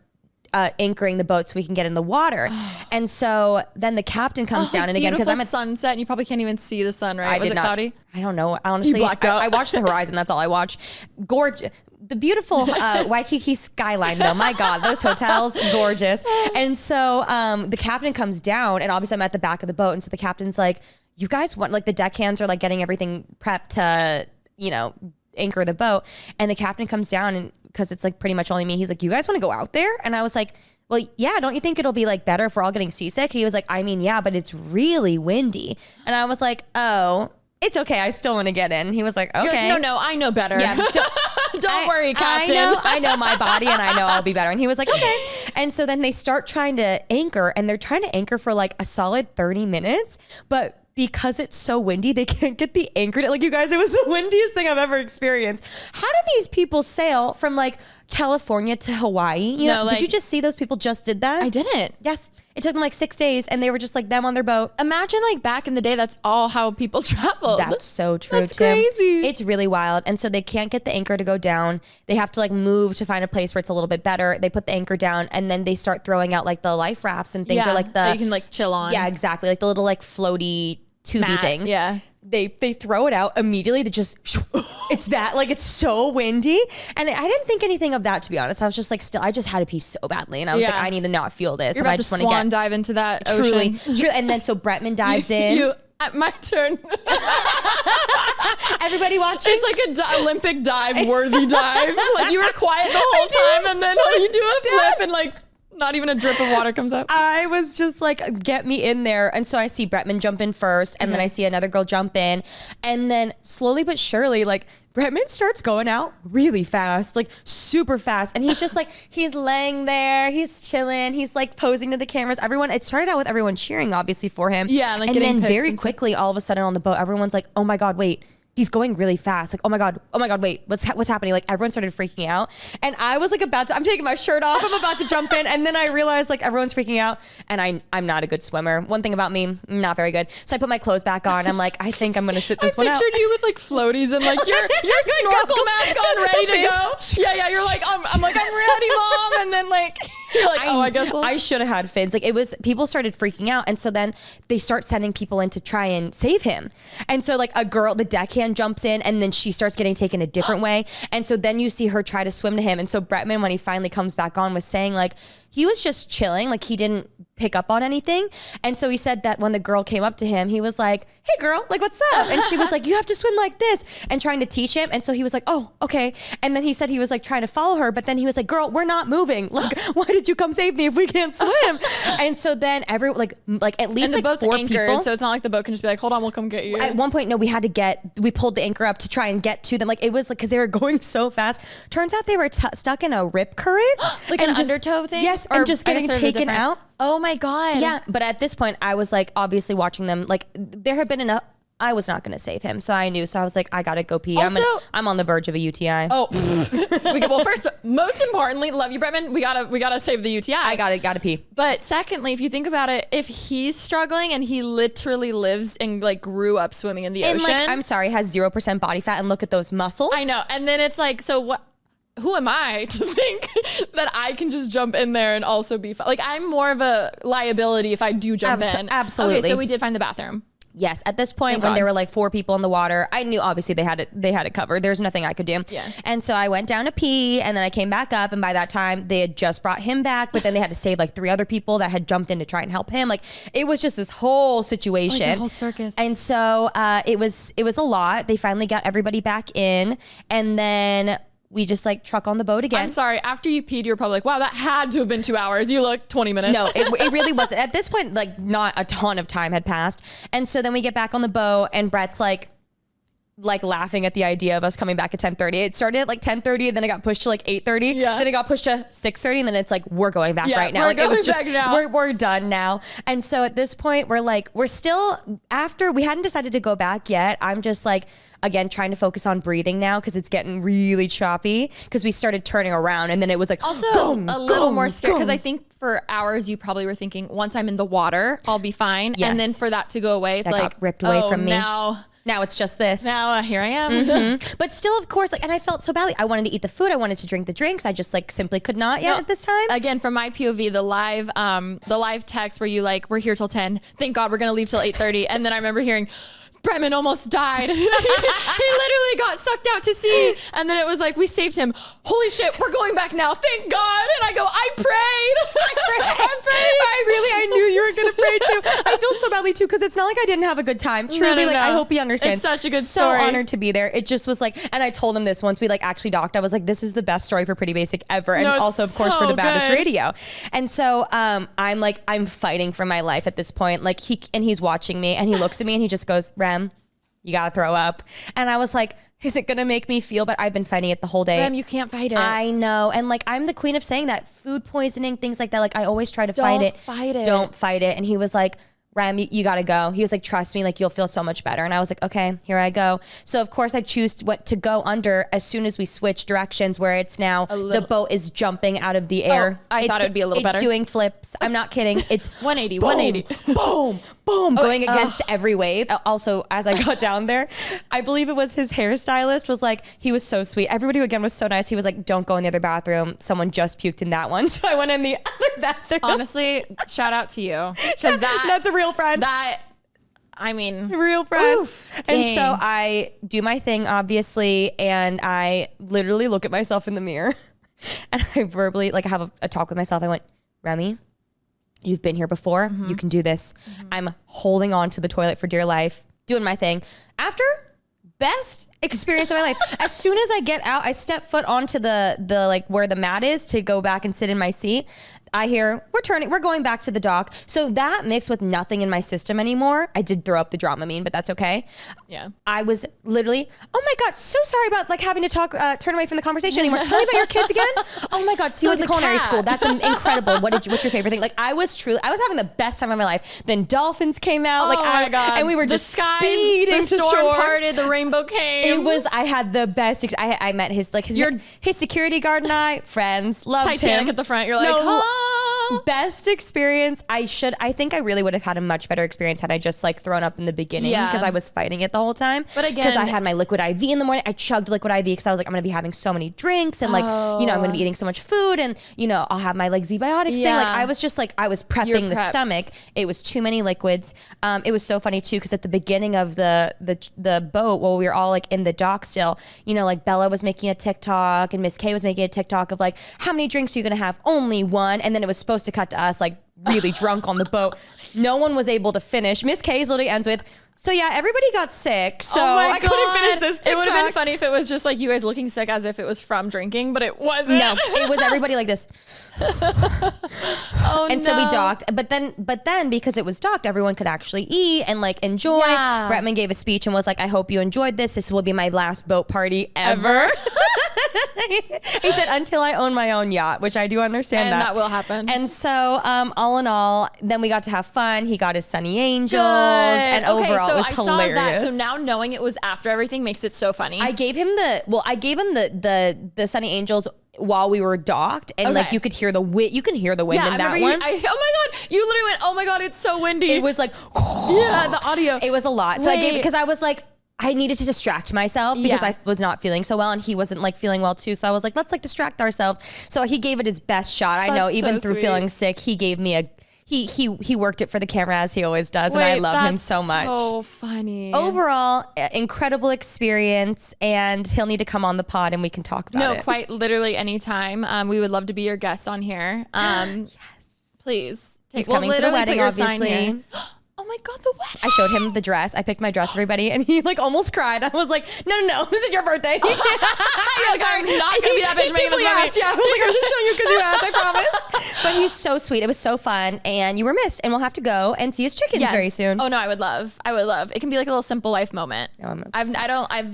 anchoring the boat so we can get in the water. And so then the captain comes down, and again, because I'm at sunset and you probably can't even see the sun, right? Was it cloudy? I don't know. Honestly, you blacked out. I watched the horizon. That's all I watched. Gorgeous. The beautiful Waikiki skyline, though. My God, those hotels, gorgeous. And so the captain comes down, and obviously I'm at the back of the boat. And so the captain's like, you guys want, like the deckhands are like getting everything prepped to, you know, anchor the boat. And the captain comes down, and because it's like pretty much only me, he's like, you guys want to go out there? And I was like, well, yeah, don't you think it'll be like better if we're all getting seasick? He was like, I mean, yeah, but it's really windy. And I was like, oh, it's okay. I still want to get in. He was like, okay. Like, no, I know better. Yeah, don't worry, Captain. I know my body, and I know I'll be better. And he was like, okay. And so then they start trying to anchor, and they're trying to anchor for like a solid 30 minutes. But because it's so windy, they can't get the anchor. Like, you guys, it was the windiest thing I've ever experienced. How did these people sail from like California to Hawaii? You know, like, did you just see those people just did that? I didn't. Yes. It took them like 6 days, and they were just like them on their boat. Imagine like back in the day, that's all how people traveled. That's so true. That's crazy. It's really wild. And so they can't get the anchor to go down. They have to like move to find a place where it's a little bit better. They put the anchor down, and then they start throwing out like the life rafts and things, or like that you can like chill on. Yeah, exactly. Like the little like floaty tubey things. Yeah. They throw it out immediately. They just, it's that, like, it's so windy. And I didn't think anything of that, to be honest. I was just like, I just had to pee so badly. And I was like, I need to not feel this. You're and about I just to want swan to dive into that truly, ocean. truly. And then so Bretman dives in. My turn. Everybody watching? It's like a Olympic dive worthy dive. Like you were quiet the whole time, and then you do a flip and like not even a drip of water comes out. I was just like, get me in there. And so I see Bretman jump in first, and then I see another girl jump in. And then slowly but surely, like, Bretman starts going out really fast, like super fast. And he's just like, he's laying there, he's chilling, he's like posing to the cameras. It started out with everyone cheering, obviously, for him. Yeah, like and getting then pics very and quickly, all of a sudden on the boat, everyone's like, oh my God, wait. He's going really fast. Like, oh my God, wait, what's happening? Like everyone started freaking out. And I was like I'm taking my shirt off. I'm about to jump in. And then I realized like everyone's freaking out, and I'm not a good swimmer. One thing about me, not very good. So I put my clothes back on. I'm like, I think I'm going to sit this one out. I pictured you with like floaties and like your snorkel mask on, ready to go. Yeah. You're like, I'm like, I'm ready, Mom. And then like, you're like, I guess I should have had fins. Like people started freaking out. And so then they start sending people in to try and save him. And so like a girl, the deckhand jumps in, and then she starts getting taken a different way. And so then you see her try to swim to him. And so Bretman, when he finally comes back on, was saying like, he was just chilling. Like he didn't pick up on anything. And so he said that when the girl came up to him, he was like, hey girl, like what's up? And she was like, you have to swim like this, and trying to teach him. And so he was like, oh, okay. And then he said he was like trying to follow her, but then he was like, girl, we're not moving. Like, why did you come save me if we can't swim? And so then like at least and the like boat's 4 anchored, people. so it's not like the boat can just be like, hold on, we'll come get you. At one point, no, we pulled the anchor up to try and get to them. Like it was like, cause they were going so fast. Turns out they were stuck in a rip current. Like an undertow thing? Yes. Or and just getting taken out. Oh my God. Yeah. But at this point I was like, obviously watching them, like there had been enough. I was not going to save him. So I knew. So I was like, I got to go pee. Also, I'm on the verge of a UTI. Oh, well, first, most importantly, love you, Bretman. We gotta save the UTI. I gotta pee. But secondly, if you think about it, if he's struggling and he literally lives and like grew up swimming in the ocean, like, I'm sorry, has 0% body fat, and look at those muscles. I know. And then it's like, so what? Who am I to think that I can just jump in there and also be like, I'm more of a liability if I do jump in. Absolutely. Okay, so we did find the bathroom. Yes, at this point, Thank when God. there were like 4 people in the water, I knew obviously they had it covered. There's nothing I could do. Yeah. And so I went down to pee, and then I came back up, and by that time they had just brought him back, but then they had to save like 3 other people that had jumped in to try and help him. Like it was just this whole situation. Like the whole circus. And so it was a lot. They finally got everybody back in, and then we just like truck on the boat again. I'm sorry. After you peed, you were probably like, wow, that had to have been 2 hours. You look 20 minutes. No, it really wasn't. At this point, like not a ton of time had passed. And so then we get back on the boat, and Brett's like laughing at the idea of us coming back at 10:30. It started at like 10:30, and then it got pushed to like 8:30. Yeah. Then it got pushed to 6:30, and then it's like, we're going back right now. We're like it was just, back now. we're done now. And so at this point, we're still, after we hadn't decided to go back yet. I'm just like, again, trying to focus on breathing now, because it's getting really choppy, because we started turning around, and then it was like also a little more scared, because I think for hours you probably were thinking, once I'm in the water, I'll be fine. Yes. And then for that to go away, it's that like got ripped away from me. Now it's just this. Now here I am. But still, of course, like, and I felt so badly. I wanted to eat the food. I wanted to drink the drinks. I just like simply could not yet at this time. Again, from my POV, the live text where you like, we're here till 10. Thank God we're gonna leave till 8:30. And then I remember hearing, Bretman almost died. He literally got sucked out to sea. And then it was like, we saved him. Holy shit, we're going back now. Thank God. And I go, I prayed. I prayed. I knew you were going to pray too. I feel so badly too, because it's not like I didn't have a good time. Truly, I hope he understands. It's such a good story. So honored to be there. It just was like, and I told him this once we like actually docked. I was like, this is the best story for Pretty Basic ever. And also, of course, for the Baddest Radio. And so I'm fighting for my life at this point. Like he's watching me, and he looks at me, and he just goes, Rem, you gotta throw up. And I was like, is it gonna make me feel bad? I've been fighting it the whole day. Rem, you can't fight it. I know. And like, I'm the queen of saying that. Food poisoning, things like that. Like I always try to fight it. Don't fight it. Don't fight it. And he was like, Rem, you gotta go. He was like, trust me, like you'll feel so much better. And I was like, okay, here I go. So of course I choose what to go under as soon as we switch directions, where it's now the boat is jumping out of the air. I thought it would be a little better. It's doing flips. I'm not kidding. It's 180, boom, 180. boom, boom, going against every wave. Also, as I got down there, I believe it was his hairstylist was like, he was so sweet. Everybody again was so nice. He was like, don't go in the other bathroom. Someone just puked in that one. So I went in the other bathroom. Honestly, shout out to you. Because that's a real friend. Real friend. Oof, and so I do my thing, obviously, and I literally look at myself in the mirror and I verbally, like, I have a talk with myself. I went, Remi, you've been here before. You can do this. I'm holding on to the toilet for dear life, doing my thing. After, best experience of my life. As soon as I get out, I step foot onto the like where the mat is to go back and sit in my seat. I hear, we're going back to the dock. So that mixed with nothing in my system anymore. I did throw up the Dramamine, but that's okay. Yeah. I was literally, oh my God, so sorry about like having to turn away from the conversation anymore. Tell me about your kids again. Oh my God, so you went to culinary school. That's incredible. What's your favorite thing? Like I was having the best time of my life. Then dolphins came out. Oh my God. And we were just speeding the to storm shore. parted, the rainbow came. I had the best, I met his security guard and I, friends, loved him. Titanic at the front. You're like, oh. Best experience. I think I really would have had a much better experience had I just like thrown up in the beginning because I was fighting it the whole time. But again, because I had my liquid IV in the morning. I chugged liquid IV because I was like, I'm going to be having so many drinks and like, I'm going to be eating so much food and, I'll have my like Z-Biotics thing. Like I was just like, I was prepping the stomach. It was too many liquids. It was so funny too because at the beginning of the boat, while we were all like in the dock still, like Bella was making a TikTok and Miss K was making a TikTok of like, how many drinks are you going to have? Only one. And then it was supposed to cut to us like really drunk on the boat. No one was able to finish. Miss K literally ends with, so yeah, everybody got sick. So I couldn't finish this TikTok. It would have been funny if it was just like you guys looking sick as if it was from drinking, but it wasn't. No, it was everybody like this. Oh, and so we docked, but then because it was docked, everyone could actually eat and like enjoy. Yeah. Bretman gave a speech and was like, I hope you enjoyed this. This will be my last boat party ever. He said, until I own my own yacht, which I do understand and that will happen. And so all in all, then we got to have fun. He got his Sonny Angels. Good. And overall, so it was hilarious. Saw that. So now knowing it was after everything makes it so funny. I gave him the Sonny Angels while we were docked, and like you could hear the wind. You can hear the wind in that one. Oh my God, you literally went, oh my God, it's so windy. It was like, yeah, the audio. It was a lot. So I gave it because I was like, I needed to distract myself because I was not feeling so well and he wasn't like feeling well too. So I was like, let's like distract ourselves. So he gave it his best shot. I know even through feeling sick, he gave me he worked it for the camera as he always does. And I love him so much. So funny. Overall, incredible experience, and he'll need to come on the pod and we can talk about it. No, quite literally anytime. We would love to be your guest on here. Yes. Please. He's coming to the wedding, obviously. Oh my God, the wedding. I showed him the dress. I picked my dress for everybody and he like almost cried. I was like, no, this is your birthday. I'm not going to be that bitch making this asked, I was like, I was just showing you because you asked, I promise. But he's so sweet. It was so fun and you were missed and we'll have to go and see his chickens very soon. Oh no, I would love. It can be like a little simple life moment. No, I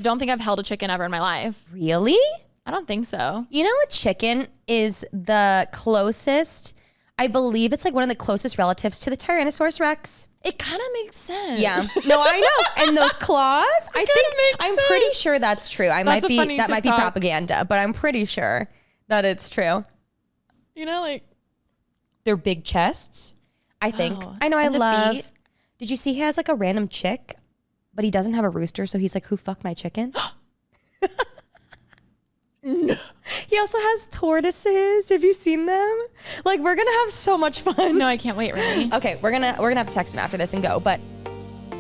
don't think I've held a chicken ever in my life. Really? I don't think so. You know, a chicken is the closest, I believe it's like one of the closest relatives to the Tyrannosaurus Rex. It kind of makes sense. Yeah. No, I know. And those claws, I'm pretty sure that's true. That might be propaganda, but I'm pretty sure that it's true. Like their big chests, I think. I know. And I love. feet. Did you see he has like a random chick, but he doesn't have a rooster, so he's like, who fucked my chicken? No. He also has tortoises. Have you seen them? Like, we're gonna have so much fun. No, I can't wait, Remi. Okay, we're gonna have to text him after this and go. But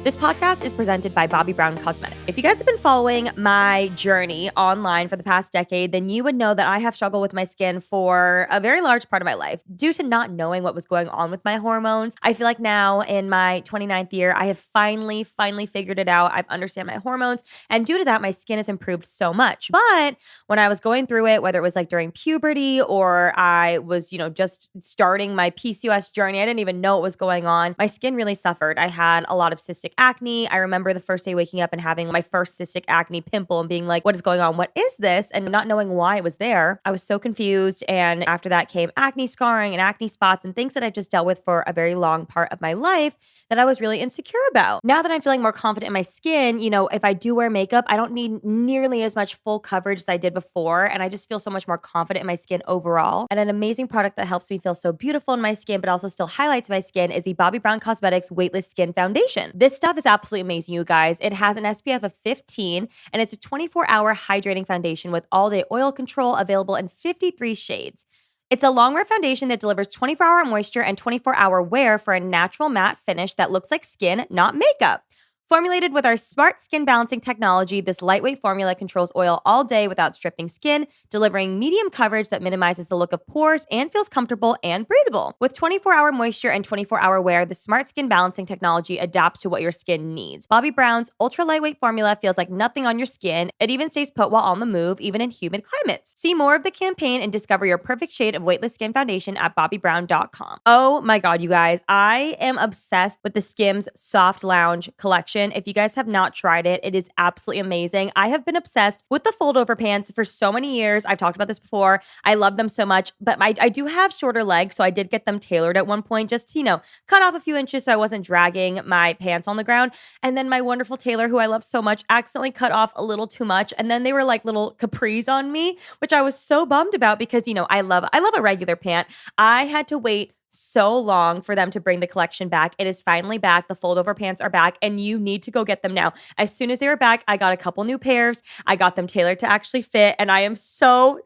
this podcast is presented by Bobbi Brown Cosmetics. If you guys have been following my journey online for the past decade, then you would know that I have struggled with my skin for a very large part of my life. Due to not knowing what was going on with my hormones, I feel like now in my 29th year, I have finally figured it out. I've understand my hormones. And due to that, my skin has improved so much. But when I was going through it, whether it was like during puberty or I was, just starting my PCOS journey, I didn't even know what was going on. My skin really suffered. I had a lot of cystic cystic acne. I remember the first day waking up and having my first cystic acne pimple and being like, what is going on? What is this? And not knowing why it was there. I was so confused. And after that came acne scarring and acne spots and things that I've just dealt with for a very long part of my life that I was really insecure about. Now that I'm feeling more confident in my skin, you know, if I do wear makeup, I don't need nearly as much full coverage as I did before. And I just feel so much more confident in my skin overall. And an amazing product that helps me feel so beautiful in my skin, but also still highlights my skin is the Bobbi Brown Cosmetics Weightless Skin Foundation. This stuff is absolutely amazing, you guys. It has an SPF of 15 and it's a 24-hour hydrating foundation with all-day oil control available in 53 shades. It's a long-wear foundation that delivers 24-hour moisture and 24-hour wear for a natural matte finish that looks like skin, not makeup. Formulated with our smart skin balancing technology, this lightweight formula controls oil all day without stripping skin, delivering medium coverage that minimizes the look of pores and feels comfortable and breathable. With 24-hour moisture and 24-hour wear, the smart skin balancing technology adapts to what your skin needs. Bobbi Brown's ultra lightweight formula feels like nothing on your skin. It even stays put while on the move, even in humid climates. See more of the campaign and discover your perfect shade of Weightless Skin Foundation at bobbybrown.com. Oh my God, you guys, I am obsessed with the SKIMS Soft Lounge Collection. If you guys have not tried it, it is absolutely amazing. I have been obsessed with the fold over pants for so many years. I've talked about this before. I love them so much, but I do have shorter legs, so I did get them tailored at one point just to, you know, cut off a few inches so I wasn't dragging my pants on the ground. And then my wonderful tailor, who I love so much, accidentally cut off a little too much. And then they were like little capris on me, which I was so bummed about because, you know, I love a regular pant. I had to wait so long for them to bring the collection back. It is finally back. The fold over pants are back and you need to go get them now. As soon as they were back, I got a couple new pairs. I got them tailored to actually fit and I am so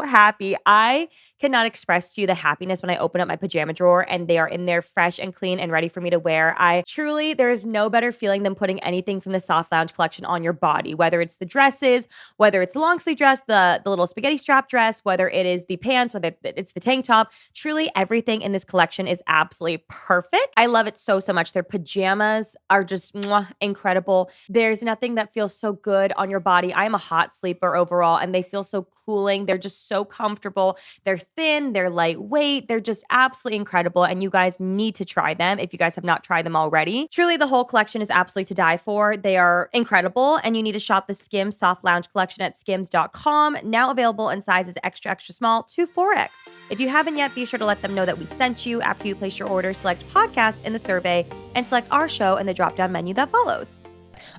happy. I cannot express to you the happiness when I open up my pajama drawer and they are in there fresh and clean and ready for me to wear. There is no better feeling than putting anything from the Soft Lounge collection on your body, whether it's the dresses, whether it's the long sleeve dress, the little spaghetti strap dress, whether it is the pants, whether it's the tank top. Truly everything in this collection is absolutely perfect. I love it so much. Their pajamas are just incredible. There's nothing that feels so good on your body. I am a hot sleeper overall, and they feel so cooling. They're just so comfortable. They're thin, they're lightweight. They're just absolutely incredible, and you guys need to try them if you guys have not tried them already. Truly, the whole collection is absolutely to die for. They are incredible, and you need to shop the SKIMS Soft Lounge Collection at skims.com, now available in sizes extra small to 4X. If you haven't yet, be sure to let them know that we sent you. After you place your order, select podcast in the survey and select our show in the drop-down menu that follows.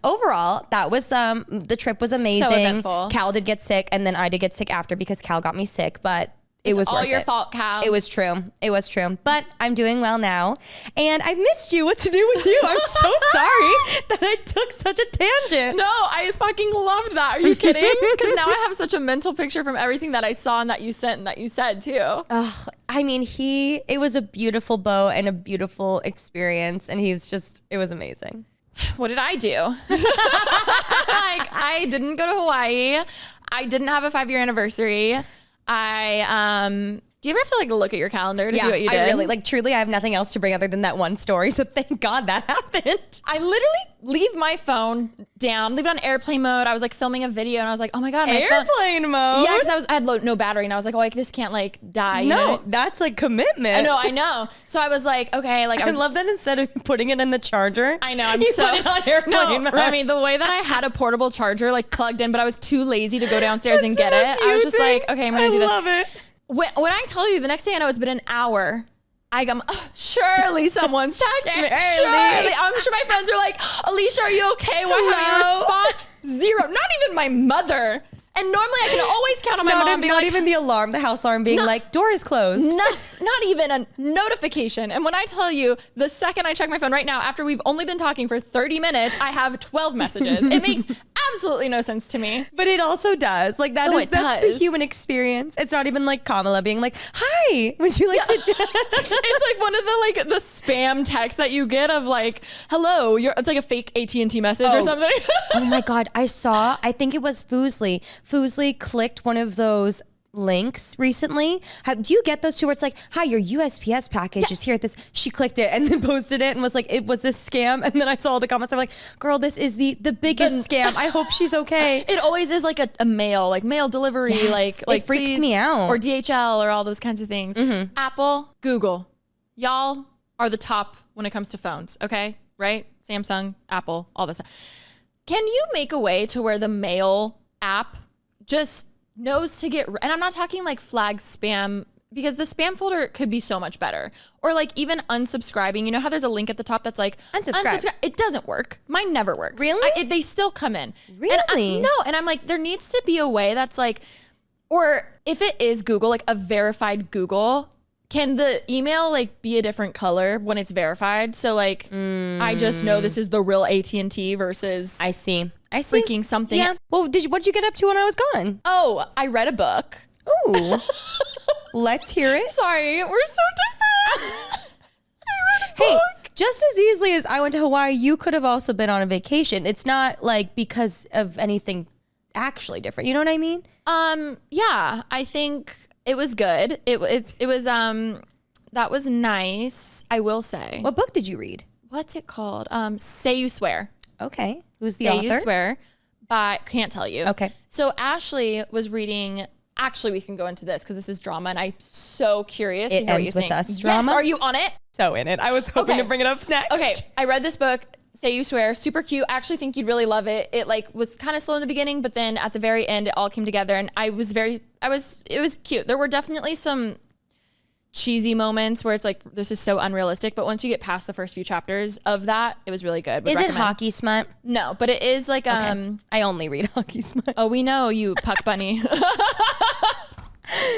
Overall, that was the trip was amazing. So eventful. Cal did get sick, and then I did get sick after because Cal got me sick, but it was all worth your it. fault, Cal. It was true. It was true. But I'm doing well now, and I've missed you. What to do with you? I'm so sorry that I took such a tangent. No, I fucking loved that. Are you kidding? Because now I have such a mental picture from everything that I saw and that you sent and that you said too. I mean, it was a beautiful bow and a beautiful experience, and it was amazing. What did I do? I didn't go to Hawaii. I didn't have a 5-year anniversary. Do you ever have to look at your calendar to see what you did? I really, truly, I have nothing else to bring other than that one story. So thank God that happened. I literally leave my phone down, leave it on airplane mode. I was filming a video and I was like, oh my God, my airplane mode? Yeah, because I had no battery and I was like, oh, this can't die. You no, know? that's commitment. I know. So I was like, okay, I love that instead of putting it in the charger. I know, you put it on airplane mode. Remi, the way that I had a portable charger plugged in, but I was too lazy to go downstairs and get it. I was just like, okay, I'm gonna do this. I love it. When I tell you the next day, I know it's been an hour. I'm surely someone's texting me. Surely. I'm sure my friends are like, Alisha, are you okay? Why haven't you responded? Zero. Not even my mother. And normally I can always count on my mom. Not even the alarm, the house alarm being door is closed. Not even a notification. And when I tell you, the second I check my phone right now, after we've only been talking for 30 minutes, I have 12 messages. It makes absolutely no sense to me. But it also does. That's the human experience. It's not even Kamala being like, hi, would you like to? It's one of the spam texts that you get of hello. It's like a fake AT&T message or something. Oh my God. I think it was Foosley. Foosley clicked one of those links recently. Do you get those too where it's hi, your USPS package is here at this? She clicked it and then posted it and was like, it was this scam. And then I saw all the comments. I'm like, girl, this is the biggest scam. I hope she's okay. It always is a mail, mail delivery. Yes, it freaks me out. Or DHL or all those kinds of things. Mm-hmm. Apple, Google. Y'all are the top when it comes to phones, okay? right? Samsung, Apple, all this stuff. Can you make a way to where the mail app just knows to get, and I'm not talking like flag spam, because the spam folder could be so much better. Or like even unsubscribing. You know how there's a link at the top that's like Unsubscribe. It doesn't work. Mine never works. Really? They still come in. Really? And I'm like, there needs to be a way that's like, or if it is Google, like a verified Google, can the email like be a different color when it's verified? So like, I just know this is the real AT&T versus I see. freaking something. Yeah. Well, what'd you get up to when I was gone? Oh, I read a book. Ooh. Let's hear it. Sorry, we're so different. Hey, just as easily as I went to Hawaii, you could have also been on a vacation. It's not like because of anything actually different. You know what I mean? Yeah, I think it was good. It was that was nice, I will say. What book did you read? What's it called? Say You Swear. Okay. Who's the Say author? You Swear, but can't tell you. Okay. So Ashley was reading. Actually, we can go into this because this is drama, and I'm so curious to It hear what you ends with think. us drama? Yes, are you on it? So in it. I was hoping to bring it up next. Okay, I read this book, Say You Swear, super cute. I actually think you'd really love it. It like was kind of slow in the beginning, but then at the very end, it all came together, and it was cute. There were definitely some cheesy moments where it's like, this is so unrealistic, but once you get past the first few chapters of that, it was really good. Would Is it recommend. Hockey Smut? No, but it is like I only read Hockey Smut. Oh, we know you, Puck Bunny.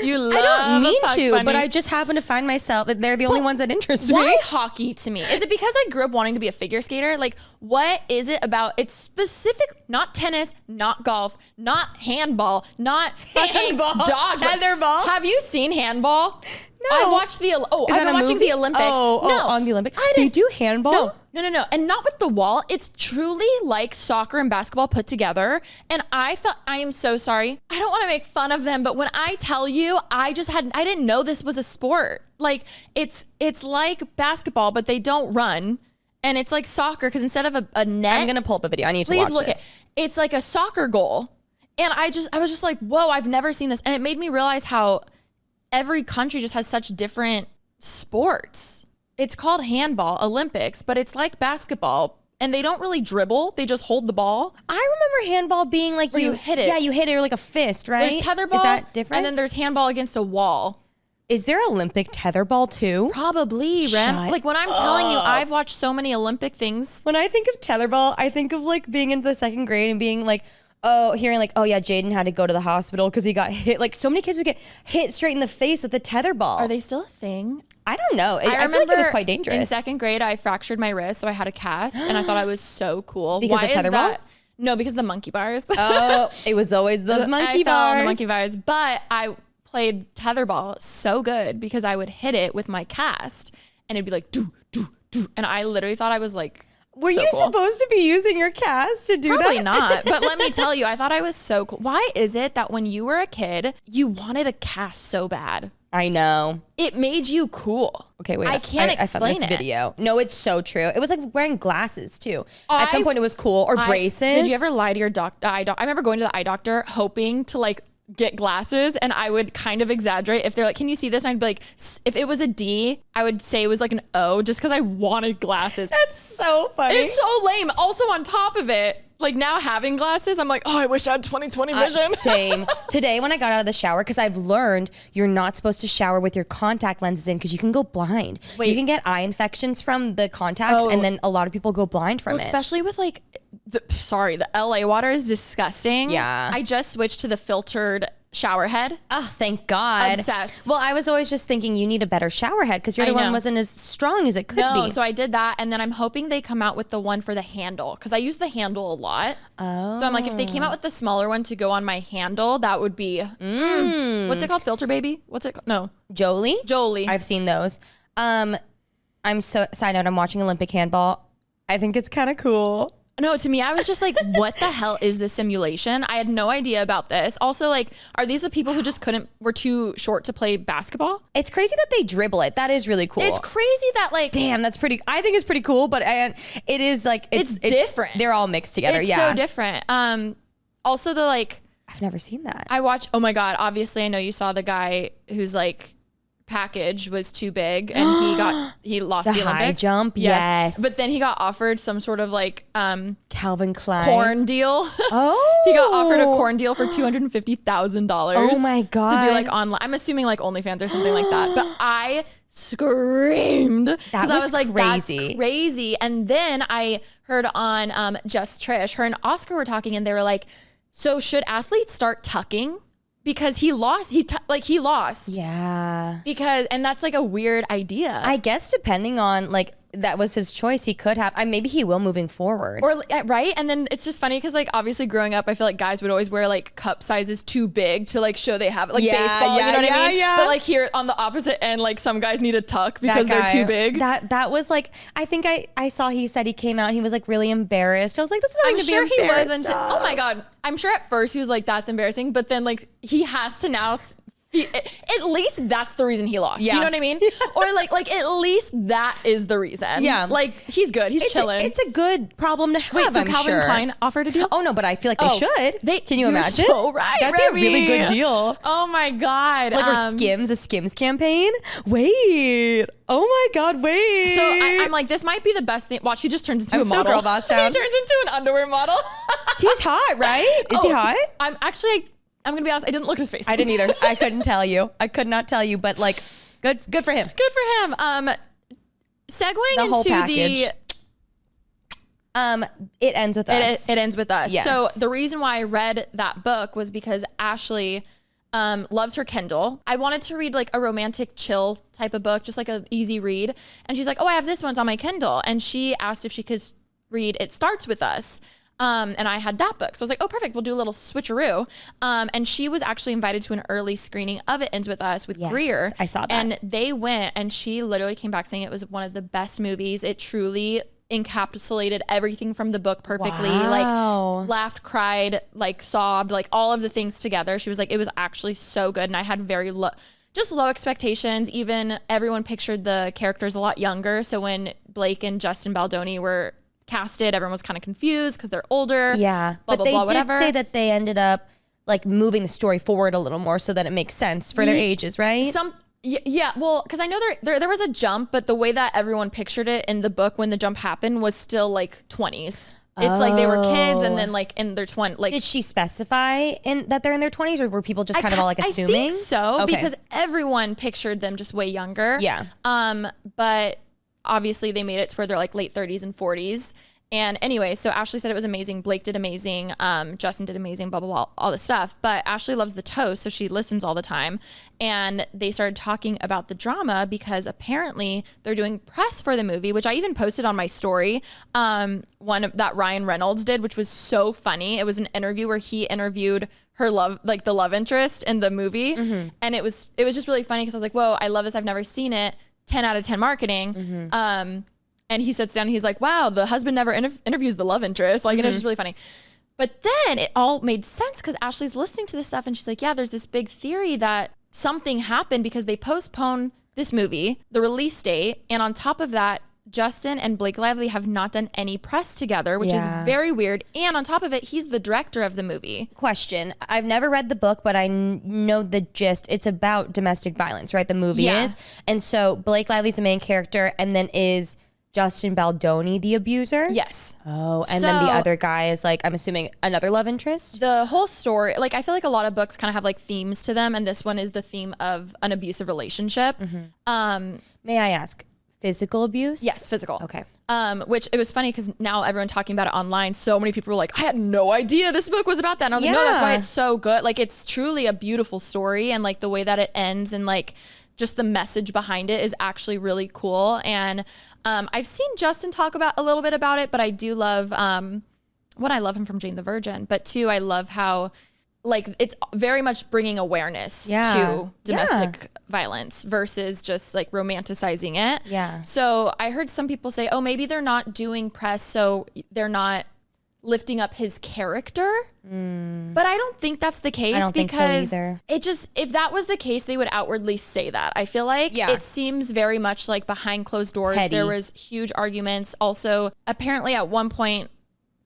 You love I don't mean Puck to, Bunny. but I just happen to find myself that they're the only ones that interest Why me. hockey to me? Is it because I grew up wanting to be a figure skater? Like, what is it about? It's specific, not tennis, not golf, not handball, not fucking Handball, dog. tetherball. Have you seen handball? No. I watched the. Oh, Is I've that been a watching movie? the Olympics. Oh, no, on the Olympics. I They didn't- do handball? No, and not with the wall. It's truly like soccer and basketball put together. And I am so sorry. I don't want to make fun of them, but when I tell you, I didn't know this was a sport. Like it's like basketball, but they don't run. And it's like soccer because instead of a net. I'm going to pull up a video. I need to Please watch look this. at it's like a soccer goal. And I was just like, whoa, I've never seen this. And it made me realize how every country just has such different sports. It's called handball, Olympics, but it's like basketball. And they don't really dribble. They just hold the ball. I remember handball being like Where you hit it. Yeah, you hit it like a fist, right? There's tetherball. Is that different? And then there's handball against a wall. Is there Olympic tetherball too? Probably, Rem. Shut Like when I'm telling you, I've watched so many Olympic things. When I think of tetherball, I think of like being into the second grade and being like, hearing like, oh yeah, Jaden had to go to the hospital because he got hit. Like so many kids would get hit straight in the face with the tetherball. Are they still a thing? I don't know. I feel remember like it was quite dangerous. In second grade, I fractured my wrist, so I had a cast, and I thought I was so cool. Because Why of is tetherball? that? No, because of the monkey bars. Oh, it was always those monkey I fell on bars. the monkey bars, but I played tetherball so good because I would hit it with my cast, and it'd be like do do do, and I literally thought I was like. Were so you cool. supposed to be using your cast to do Probably that? not. But let me tell you, I thought I was so cool. Why is it that when you were a kid, you wanted a cast so bad? I know. It made you cool. Okay, wait. I can't I found explain this it. video. No, it's so true. It was like wearing glasses too. At I- some point, it was cool or braces. Did you ever lie to your eye doctor? I remember going to the eye doctor hoping to like get glasses, and I would kind of exaggerate if they're like, can you see this? And I'd be like, if it was a D, I would say it was like an O just because I wanted glasses. That's so funny. It's so lame. Also on top of it, like now having glasses, I'm like, oh, I wish I had 20/20 vision. Same. Today when I got out of the shower, because I've learned you're not supposed to shower with your contact lenses in because you can go blind. Wait. You can get eye infections from the contacts, Oh. and then a lot of people go blind from it. Especially with like, the LA water is disgusting. Yeah. I just switched to the filtered shower head. Oh, thank God. Obsessed. Well, I was always just thinking you need a better shower head because your I other one know. wasn't as strong as it could No, be. so I did that, and then I'm hoping they come out with the one for the handle because I use the handle a lot. Oh. So I'm like, if they came out with the smaller one to go on my handle, that would be what's it called? Filter baby? What's it called? No, Jolie. I've seen those. I'm so side note. I'm watching Olympic handball. I think it's kind of cool. No, to me, I was just like, what the hell is this simulation? I had no idea about this. Also, like, are these the people who just were too short to play basketball? It's crazy that they dribble it. That is really cool. It's crazy that like, Damn, that's pretty. I think it's pretty cool, but it is like It's different. They're all mixed together. it's Yeah, so different. Also the like, I've never seen that. I watch, oh my God, obviously I know you saw the guy who's like package was too big and he lost the high Olympics. jump. Yes. But then he got offered some sort of like Calvin Klein corn deal. Oh, He got offered a corn deal for $250,000. Oh my God. To do like online. I'm assuming like OnlyFans or something like that. But I screamed because I was like, crazy. that's crazy. And then I heard on Just Trish, her and Oscar were talking, and they were like, so should athletes start tucking? Because he lost. He lost. Yeah. And that's like a weird idea. I guess depending on like, that was his choice. He could have, maybe he will moving forward. Or right. And then it's just funny because like obviously growing up, I feel like guys would always wear like cup sizes too big to like show they have it, like baseball, you know what I mean? Yeah. But like here on the opposite end, like some guys need a tuck because they're too big. That was like, I think I saw he said he came out and he was like really embarrassed. I was like, that's nothing I'm to sure be he embarrassed wasn't. of. Oh my God. I'm sure at first he was like, that's embarrassing. But then like he has to now at least that's the reason he lost. Yeah. Do you know what I mean? Or like at least that is the reason. Yeah. Like he's good. He's chilling. It's a good problem to have. Wait, so I'm Calvin sure. Klein offered a deal? Oh no, but I feel like they should. Can you you're imagine? So right, That'd Remi. be a really good deal. Oh my God. Like a Skims campaign. Wait. Oh my God. Wait. So I'm like, this might be the best thing. Watch, he just turns into I'm a so model. girl boss down. He turns into an underwear model. He's hot, right? Is he hot? I'm gonna be honest. I didn't look at his face. I didn't either. I couldn't tell you. I could not tell you. But like, good for him. Good for him. Segueing The whole into package. It ends with us. It ends with us. Yes. So the reason why I read that book was because Ashley loves her Kindle. I wanted to read like a romantic chill type of book, just like an easy read. And she's like, oh, I have this one's on my Kindle. And she asked if she could read It Starts With Us. And I had that book. So I was like, oh, perfect. We'll do a little switcheroo. And she was actually invited to an early screening of It Ends With Us with Greer. I saw that. And they went, and she literally came back saying it was one of the best movies. It truly encapsulated everything from the book perfectly. Wow. Like laughed, cried, like sobbed, like all of the things together. She was like, it was actually so good. And I had very low expectations. Even everyone pictured the characters a lot younger. So when Blake and Justin Baldoni were casted, everyone was kind of confused because they're older. Yeah. Blah, but blah, blah, they did whatever. say that they ended up like moving the story forward a little more so that it makes sense for their ages, right? Yeah, well, because I know there was a jump, but the way that everyone pictured it in the book when the jump happened was still like 20s. It's like they were kids and then like in their 20s. Like, did she specify that they're in their 20s, or were people just kind of all like assuming? I think so, Okay. because everyone pictured them just way younger. Yeah. But obviously they made it to where they're like late 30s and 40s. And anyway, so Ashley said it was amazing. Blake did amazing. Justin did amazing, blah, blah, blah, all this stuff. But Ashley loves the toast, so she listens all the time. And they started talking about the drama because apparently they're doing press for the movie, which I even posted on my story. One that Ryan Reynolds did, which was so funny. It was an interview where he interviewed her the love interest in the movie. Mm-hmm. And it was just really funny because I was like, whoa, I love this. I've never seen it. 10 out of 10 marketing. Mm-hmm. And he sits down and he's like, wow, the husband never interviews the love interest. Like, and it was just really funny. But then it all made sense because Ashley's listening to this stuff and she's like, yeah, there's this big theory that something happened because they postponed this movie, the release date. And on top of that, Justin and Blake Lively have not done any press together, which is very weird. And on top of it, he's the director of the movie. Question. I've never read the book, but I know the gist. It's about domestic violence, right? The movie is. And so Blake Lively's the main character, and then is Justin Baldoni the abuser? Yes. Oh, and then the other guy is like, I'm assuming another love interest? The whole story, like I feel like a lot of books kind of have like themes to them, and this one is the theme of an abusive relationship. Mm-hmm. May I ask, physical abuse? Yes, physical. Okay. Which it was funny because now everyone talking about it online, so many people were like, I had no idea this book was about that. And I was like, no, that's why it's so good. Like it's truly a beautiful story, and like the way that it ends and like just the message behind it is actually really cool. And I've seen Justin talk about a little bit about it, but I do love, one, I love him from Jane the Virgin, but two, I love how like it's very much bringing awareness to domestic violence versus just like romanticizing it. Yeah. So I heard some people say, oh, maybe they're not doing press, so they're not lifting up his character. But I don't think that's the case. I don't think so either. It just, if that was the case, they would outwardly say that. I feel like it seems very much like behind closed doors. Petty. There was huge arguments. Also, apparently at one point,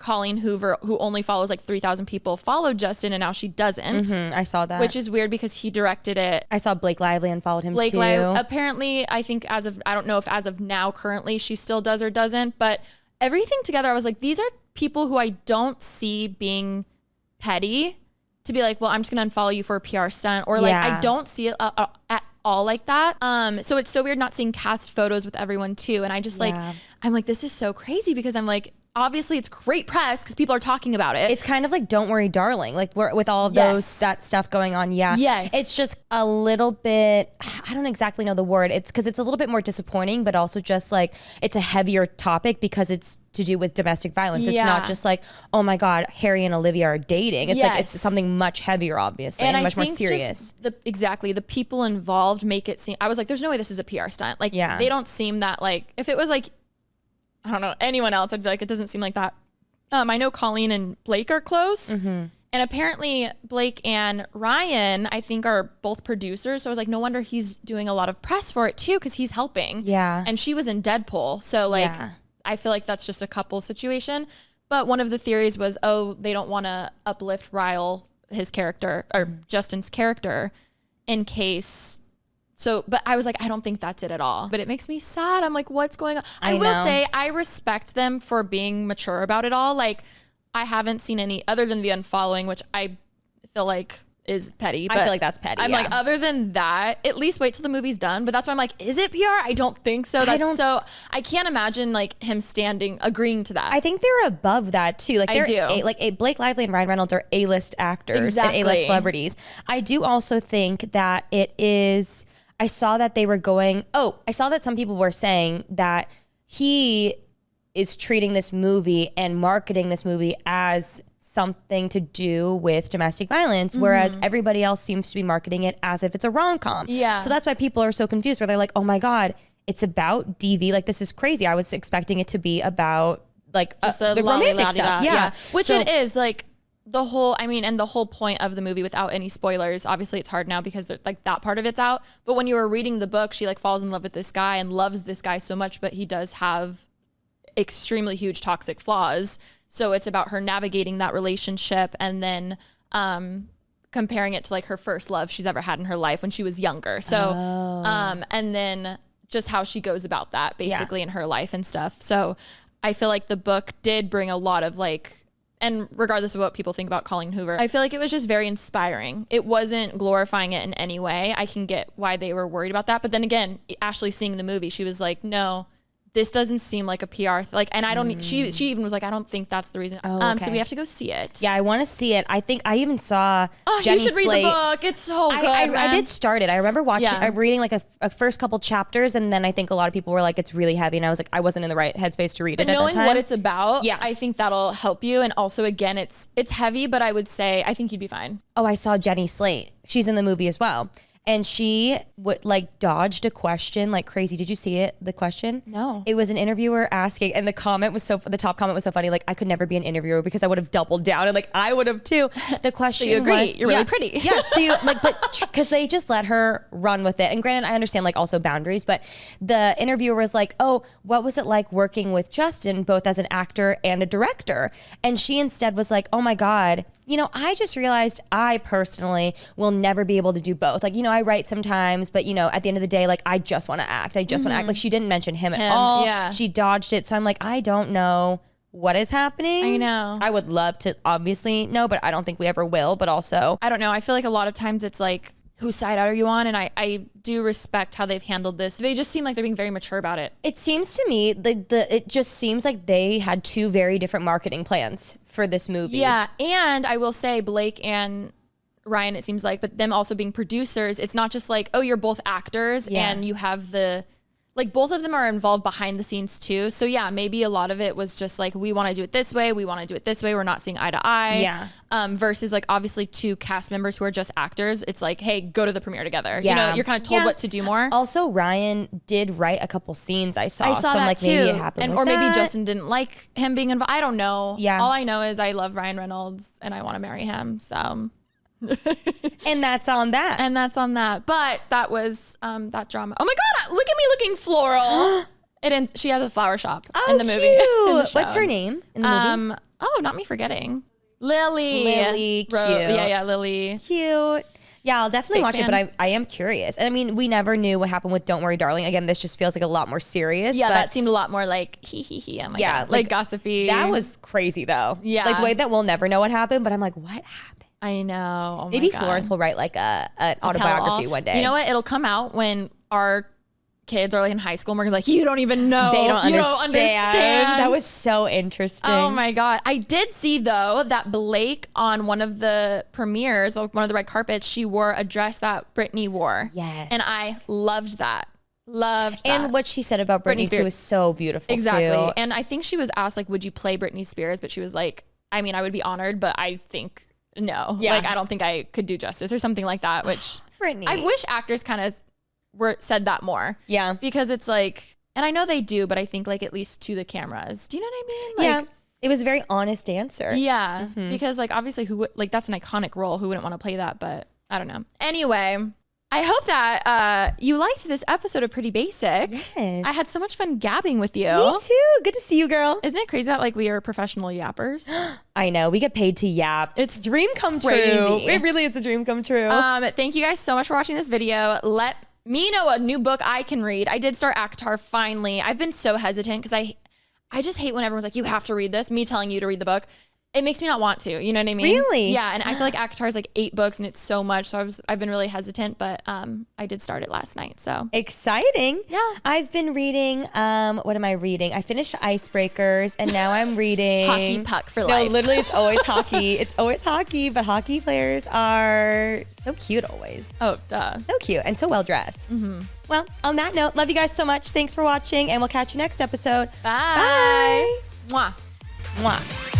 Colleen Hoover, who only follows like 3,000 people, followed Justin and now she doesn't. I saw that. Which is weird because he directed it. I saw Blake Lively unfollowed him too. Apparently, I think I don't know if as of now, currently, she still does or doesn't, but everything together, I was like, these are people who I don't see being petty to be like, well, I'm just going to unfollow you for a PR stunt, or like, I don't see it at all like that. So it's so weird not seeing cast photos with everyone too. And I just like, I'm like, this is so crazy because I'm like, obviously it's great press because people are talking about it. It's kind of like Don't Worry Darling, like with all of that stuff going on. It's just a little bit, I don't exactly know the word. It's because it's a little bit more disappointing, but also just like it's a heavier topic because it's to do with domestic violence. It's not just like, oh my God, Harry and Olivia are dating. It's like it's something much heavier, obviously, and much more serious. The people involved make it seem, I was like, there's no way this is a PR stunt. Like they don't seem that, like if it was like, I don't know, anyone else, I'd be like, it doesn't seem like that. I know Colleen and Blake are close. And apparently Blake and Ryan, I think, are both producers. So I was like, no wonder he's doing a lot of press for it too, because he's helping. And she was in Deadpool. So like, I feel like that's just a couple situation. But one of the theories was, oh, they don't want to uplift Ryle, his character, or Justin's character, in case... So, but I was like, I don't think that's it at all. But it makes me sad. I'm like, what's going on? I will say I respect them for being mature about it all. Like, I haven't seen any other than the unfollowing, which I feel like is petty. I feel like that's petty. I'm like, other than that, at least wait till the movie's done. But that's why I'm like, is it PR? I don't think so. I can't imagine like him agreeing to that. I think they're above that too. Like I do. Blake Lively and Ryan Reynolds are A-list actors and A-list celebrities. I do also think that it is... I saw that some people were saying that he is treating this movie and marketing this movie as something to do with domestic violence, whereas everybody else seems to be marketing it as if it's a rom-com. So that's why people are so confused, where they're like, oh my God, it's about DV. Like, this is crazy. I was expecting it to be about like the romantic stuff. Which it is, like, the whole point of the movie, without any spoilers, obviously it's hard now because like that part of it's out, but when you were reading the book, she like falls in love with this guy and loves this guy so much, but he does have extremely huge toxic flaws. So it's about her navigating that relationship and then comparing it to like her first love she's ever had in her life when she was younger. So and then just how she goes about that basically in her life and stuff. So I feel like the book did bring a lot of like, and regardless of what people think about Colleen Hoover, I feel like it was just very inspiring. It wasn't glorifying it in any way. I can get why they were worried about that. But then again, Ashley seeing the movie, she was like, no, this doesn't seem like a PR and I don't, she even was like, I don't think that's the reason. So we have to go see it. Yeah, I want to see it. I think I even saw Jenny you should read the book. It's so good. I did start it. I remember reading like a first couple chapters, and then I think a lot of people were like, it's really heavy, and I was like, I wasn't in the right headspace to read it. But knowing what it's about, I think that'll help you. And also, again, it's heavy, but I would say I think you'd be fine. Oh, I saw Jenny Slate. She's in the movie as well. And she dodged a question like crazy. Did you see it? The question? No. It was an interviewer asking, and the top comment was so funny. Like, I could never be an interviewer because I would have doubled down, and like I would have too. The question so you agree? was, you're really pretty. Yeah. So you but because they just let her run with it. And granted, I understand like also boundaries, but the interviewer was like, "Oh, what was it like working with Justin, both as an actor and a director?" And she instead was like, "Oh my God. I just realized I personally will never be able to do both. Like, I write sometimes, but at the end of the day, like, I just want to act. I just want to act." Like, she didn't mention him at all. Yeah. She dodged it. So I'm like, I don't know what is happening. I know. I would love to obviously know, but I don't think we ever will. But also, I don't know. I feel like a lot of times it's like, whose side are you on? And I do respect how they've handled this. They just seem like they're being very mature about it. It seems to me it just seems like they had two very different marketing plans for this movie. Yeah, and I will say Blake and Ryan, it seems like, but them also being producers, it's not just like, oh, you're both actors and you have both of them are involved behind the scenes too. So yeah, maybe a lot of it was just like, we want to do it this way. We want to do it this way. We're not seeing eye to eye. Yeah. Versus like obviously two cast members who are just actors. It's like, hey, go to the premiere together. Yeah. You're kind of told what to do more. Also, Ryan did write a couple scenes I saw. So that like too. Maybe it happened or maybe Justin didn't like him being involved. I don't know. Yeah. All I know is I love Ryan Reynolds and I want to marry him. So... And that's on that. But that was that drama. Oh my God, look at me looking floral. It ends. She has a flower shop Oh, in the movie. cute. in the What's show. her name in the movie? Oh, not me forgetting. Lily. Lily, cute. Yeah, Lily. Cute. Yeah, I'll definitely Big watch fan. it, but I am curious. And I mean, we never knew what happened with Don't Worry, Darling. Again, this just feels like a lot more serious. Yeah, but that seemed a lot more like hee. Oh my God. Like gossipy. that was crazy though. Yeah. Like the way that we'll never know what happened, but I'm like, what happened? I know. Oh my Maybe God. Florence will write like an autobiography Tell-all. one day. You know what? It'll come out when our kids are like in high school and we're gonna be like, you don't even know. They don't You understand. That was so interesting. Oh my God. I did see though that Blake on one of the premieres, or one of the red carpets, she wore a dress that Britney wore. Yes. And I loved that. Loved that. And what she said about Britney, too Spears. was so beautiful. Exactly. Too. And I think she was asked like, would you play Britney Spears? But she was like, I mean, I would be honored, but I think no. Yeah. Like, I don't think I could do justice or something like that, which Britney. I wish actors kind of said that more. Yeah. Because it's like, and I know they do, but I think like at least to the cameras. Do you know what I mean? Like, Yeah. It was a very honest answer. yeah. Because like obviously who would, like that's an iconic role. Who wouldn't want to play that? But I don't know. Anyway, I hope that you liked this episode of Pretty Basic. Yes. I had so much fun gabbing with you. Me too. Good to see you, girl. Isn't it crazy that like we are professional yappers? I know. We get paid to yap. It's dream come crazy. true. It really is a dream come true. Thank you guys so much for watching this video. Let me know a new book I can read. I did start ACOTAR finally. I've been so hesitant because I just hate when everyone's like, you have to read this. Me telling you to read the book. It makes me not want to. You know what I mean? Really? Yeah. And I feel like ACOTAR is like 8 books and it's so much. So I've been really hesitant, but I did start it last night. So Exciting. Yeah. I've been reading, what am I reading? I finished Icebreakers and now I'm reading Hockey Puck for No, life. literally it's always hockey. It's always hockey, but hockey players are so cute always. Oh, duh. So cute and so well dressed. Well, on that note, love you guys so much. Thanks for watching and we'll catch you next episode. Bye. Bye. Mwah. Mwah.